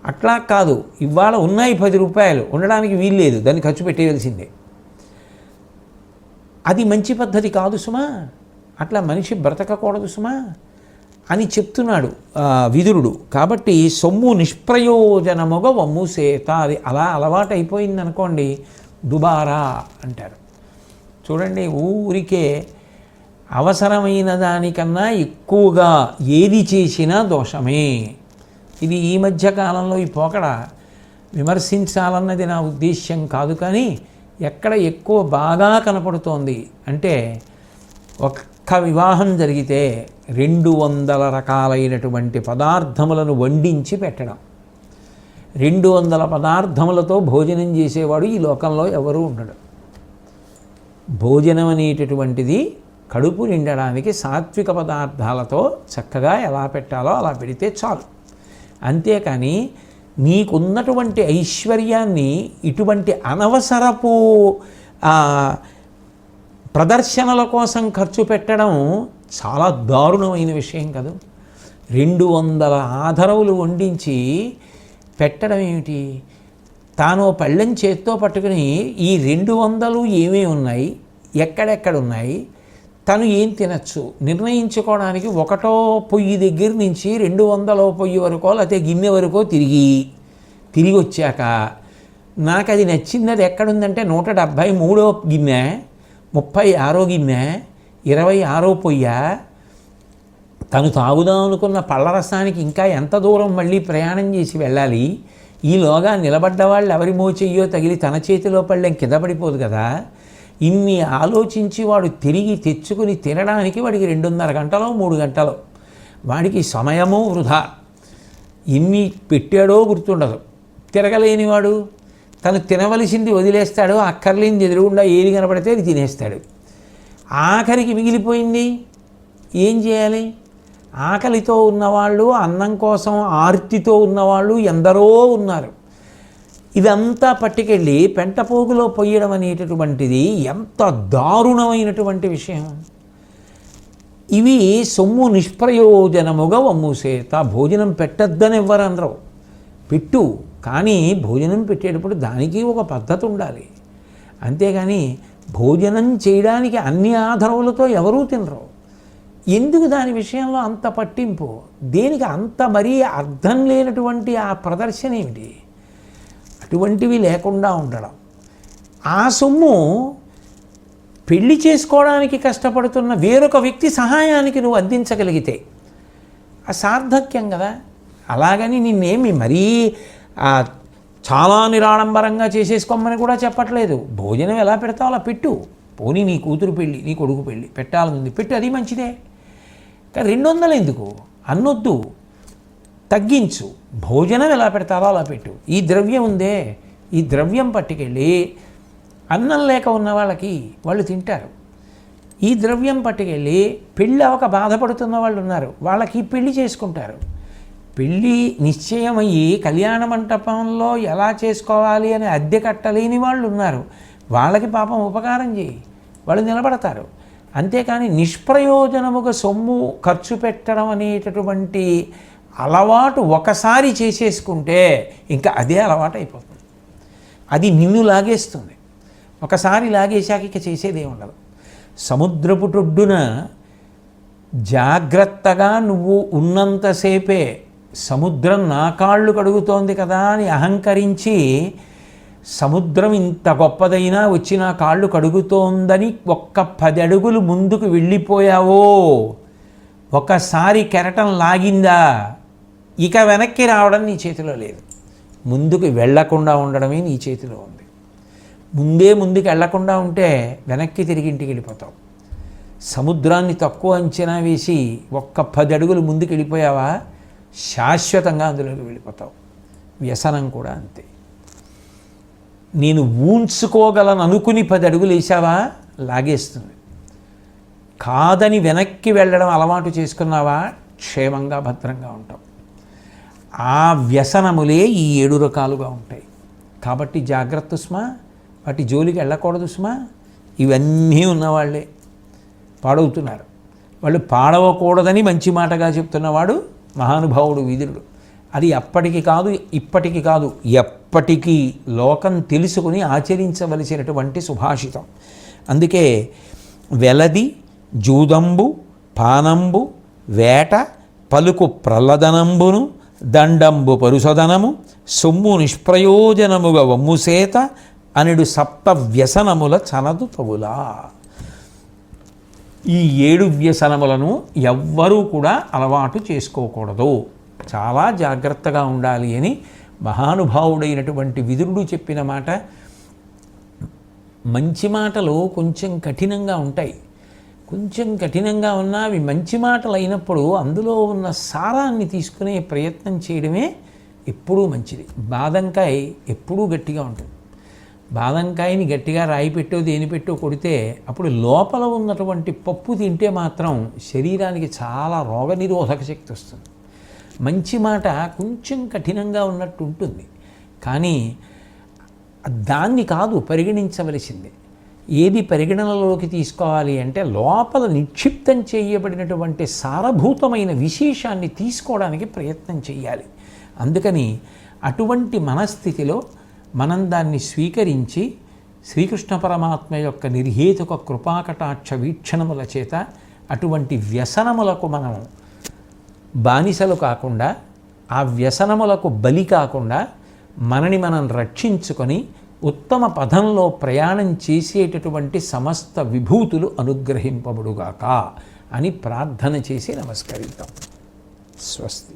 అట్లా కాదు, ఇవాళ ఉన్నాయి 10 రూపాయలు, ఉండడానికి వీల్లేదు, దాన్ని ఖర్చు పెట్టేయవలసిందే. అది మంచి పద్ధతి కాదు సుమా. అట్లా మనిషి బ్రతకకూడదు సుమా అని చెప్తున్నాడు విదురుడు. కాబట్టి సొమ్ము నిష్ప్రయోజనముగా వమ్ము సేత. అది అలా అలవాటు అయిపోయిందనుకోండి, దుబారా అంటారు. చూడండి, ఊరికే అవసరమైన దానికన్నా ఎక్కువగా ఏది చేసినా దోషమే. ఇది ఈ మధ్య కాలంలో ఈ పోకడ విమర్శించాలన్నది నా ఉద్దేశ్యం కాదు, కానీ ఎక్కడ ఎక్కువ బాగా కనపడుతోంది అంటే, ఒక్క వివాహం జరిగితే 200 రకాలైనటువంటి పదార్థములను వండించి పెట్టడం. 200 పదార్థములతో భోజనం చేసేవాడు ఈ లోకంలో ఎవరూ ఉండడు. భోజనం అనేటటువంటిది కడుపు నిండడానికి సాత్విక పదార్థాలతో చక్కగా ఎలా పెట్టాలో అలా పెడితే చాలు. అంతేకాని నీకున్నటువంటి ఐశ్వర్యాన్ని ఇటువంటి అనవసరపు ప్రదర్శనల కోసం ఖర్చు పెట్టడం చాలా దారుణమైన విషయం కదా. 200 ఆధరవులు వండించి పెట్టడం ఏమిటి? తాను పళ్ళెం చేత్తో పట్టుకుని ఈ 200 ఏమేమి ఉన్నాయి, ఎక్కడెక్కడున్నాయి, తను ఏం తినచ్చు నిర్ణయించుకోవడానికి ఒకటో పొయ్యి దగ్గర నుంచి 200వ పొయ్యి వరకో లేకపోతే గిన్నె వరకో తిరిగి వచ్చాక నాకు అది నచ్చింది, అది ఎక్కడుందంటే 173వ గిన్నె, 36వ గిన్నె, 26వ పొయ్య, తను తాగుదాం అనుకున్న పళ్ళరసానికి ఇంకా ఎంత దూరం మళ్ళీ ప్రయాణం చేసి వెళ్ళాలి. ఈలోగా నిలబడ్డ వాళ్ళు ఎవరి మోచెయ్యో తగిలి తన చేతిలో పళ్ళెం కింద పడిపోదు కదా. ఇన్ని ఆలోచించి వాడు తిరిగి తెచ్చుకుని తినడానికి వాడికి 2.5 గంటలో 3 గంటలో, వాడికి సమయము వృధా. ఎన్ని పెట్టాడో గుర్తుండదు. తిరగలేనివాడు తను తినవలసింది వదిలేస్తాడు, అక్కర్లేనిది ఎదురుగుండా ఏది కనపడితే అది తినేస్తాడు. ఆఖరికి మిగిలిపోయింది ఏం చేయాలి? ఆకలితో ఉన్నవాళ్ళు, అన్నం కోసం ఆర్తితో ఉన్నవాళ్ళు ఎందరో ఉన్నారు. ఇదంతా పట్టుకెళ్ళి పెంటపోగులో పొయ్యడం అనేటటువంటిది ఎంత దారుణమైనటువంటి విషయం. ఇవి సొమ్ము నిష్ప్రయోజనముగా వమ్ముసేత. భోజనం పెట్టద్దని ఎవ్వరనరు, పెట్టు, కానీ భోజనం పెట్టేటప్పుడు దానికి ఒక పద్ధతి ఉండాలి. అంతేగాని భోజనం చేయడానికి అన్ని ఆధారములతో ఎవరూ తినరు. ఎందుకు దాని విషయంలో అంత పట్టింపు? దేనికి అంత మరీ అర్థం లేనటువంటి ఆ ప్రదర్శన ఏమిటి? అటువంటివి లేకుండా ఉండడం. ఆ సొమ్ము పెళ్లి చేసుకోవడానికి కష్టపడుతున్న వేరొక వ్యక్తి సహాయానికి నువ్వు అందించగలిగితే ఆ సార్థక్యం కదా. అలాగని నిన్నేమి మరీ చాలా నిరాడంబరంగా చేసేసుకోమని కూడా చెప్పట్లేదు. భోజనం ఎలా పెడతావు అలా పెట్టు. పోనీ నీ కూతురు పెళ్ళి, నీ కొడుకు పెళ్ళి పెట్టాలనుంది, పెట్టు, అది మంచిదే. కానీ 200 ఎందుకు అన్నొద్దు, తగ్గించు. భోజనం ఎలా పెడతారో అలా పెట్టు. ఈ ద్రవ్యం ఉందే, ఈ ద్రవ్యం పట్టుకెళ్ళి అన్నం లేక ఉన్న వాళ్ళకి వాళ్ళు తింటారు. ఈ ద్రవ్యం పట్టుకెళ్ళి పెళ్ళి అవక బాధపడుతున్న వాళ్ళు ఉన్నారు, వాళ్ళకి పెళ్లి చేసుకుంటారు. పెళ్ళి నిశ్చయమయ్యి కళ్యాణ మంటపంలో ఎలా చేసుకోవాలి అని అద్దె కట్టలేని వాళ్ళు ఉన్నారు, వాళ్ళకి పాపం ఉపకారం చేయి, వాళ్ళు నిలబడతారు. అంతేకాని నిష్ప్రయోజనముగా సొమ్ము ఖర్చు పెట్టడం అనేటటువంటి అలవాటు ఒకసారి చేసేసుకుంటే ఇంకా అదే అలవాటు అయిపోతుంది. అది నిన్ను లాగేస్తుంది. ఒకసారి లాగేశాక ఇక చేసేదే ఉండదు. సముద్రపు టొడ్డున జాగ్రత్తగా నువ్వు ఉన్నంతసేపే సముద్రం నా కాళ్ళు కడుగుతోంది కదా అని అహంకరించి సముద్రం ఇంత గొప్పదైనా వచ్చి నా కాళ్ళు కడుగుతోందని ఒక్క 10 అడుగులు ముందుకు వెళ్ళిపోయావో, ఒకసారి కెరటం లాగిందా, ఇక వెనక్కి రావడం నీ చేతిలో లేదు. ముందుకు వెళ్లకుండా ఉండడమే నీ చేతిలో ఉంది. ముందుకు వెళ్లకుండా ఉంటే వెనక్కి తిరిగి ఇంటికి వెళ్ళిపోతావు. సముద్రాన్ని తక్కువ అంచనా వేసి ఒక్క 10 అడుగులు ముందుకు వెళ్ళిపోయావా, శాశ్వతంగా అందులోకి వెళ్ళిపోతావు. వ్యసనం కూడా అంతే. నేను ఊంచుకోగలను అనుకుని 10 అడుగులు వేసావా, లాగేస్తుంది. కాదని వెనక్కి వెళ్ళడం అలవాటు చేసుకున్నావా, క్షేమంగా భద్రంగా ఉంటావు. ఆ వ్యసనములే ఈ 7 రకాలుగా ఉంటాయి. కాబట్టి జాగ్రత్త సుమా, వాటి జోలికి వెళ్ళకూడదు సుమా. ఇవన్నీ ఉన్నవాళ్లే పాడవుతున్నారు. వాళ్ళు పాడవకూడదని మంచి మాటగా చెప్తున్నవాడు మహానుభావుడు విదురుడు. అది అప్పటికి కాదు, ఇప్పటికి కాదు, ఎప్పటికీ లోకం తెలుసుకుని ఆచరించవలసినటువంటి సుభాషితం. అందుకే వెలది, జూదంబు, పానంబు, వేట, పలుకు ప్రల్లదనంబును, దండంబు పరుసదనము, సొమ్ము నిష్ప్రయోజనముగా వమ్ముసేత అనుడు 7 వ్యసనముల చనదు తగులా. ఈ 7 వ్యసనములను ఎవ్వరూ కూడా అలవాటు చేసుకోకూడదు, చాలా జాగ్రత్తగా ఉండాలి అని మహానుభావుడైనటువంటి విదురుడు చెప్పిన మాట. మంచి మాటలు కొంచెం కఠినంగా ఉంటాయి. కొంచెం కఠినంగా ఉన్నా అవి మంచి మాటలు అయినప్పుడు అందులో ఉన్న సారాన్ని తీసుకునే ప్రయత్నం చేయడమే ఎప్పుడూ మంచిది. బాదంకాయ ఎప్పుడూ గట్టిగా ఉంటుంది. బాదంకాయని గట్టిగా రాయి పెట్టో దేని పెట్టో కొడితే అప్పుడు లోపల ఉన్నటువంటి పప్పు తింటే మాత్రం శరీరానికి చాలా రోగనిరోధక శక్తి వస్తుంది. మంచి మాట కొంచెం కఠినంగా ఉన్నట్టు ఉంటుంది, కానీ దాన్ని కాదు పరిగణించవలసింది. ఏది పరిగణనలోకి తీసుకోవాలి అంటే లోపల నిక్షిప్తం చేయబడినటువంటి సారభూతమైన విశేషాన్ని తీసుకోవడానికి ప్రయత్నం చేయాలి. అందుకని అటువంటి మనస్థితిలో మనం దాన్ని స్వీకరించి శ్రీకృష్ణ పరమాత్మ యొక్క నిర్హేతుక కృపాకటాక్ష వీక్షణముల చేత అటువంటి వ్యసనములకు మనం బానిసలు కాకుండా, ఆ వ్యసనములకు బలి కాకుండా మనని మనం రక్షించుకొని ఉత్తమ పదంలో ప్రయాణం చేసేటటువంటి సమస్త విభూతులు అనుగ్రహింపబడుగాక అని ప్రార్థన చేసి నమస్కరిద్దాం. స్వస్తి.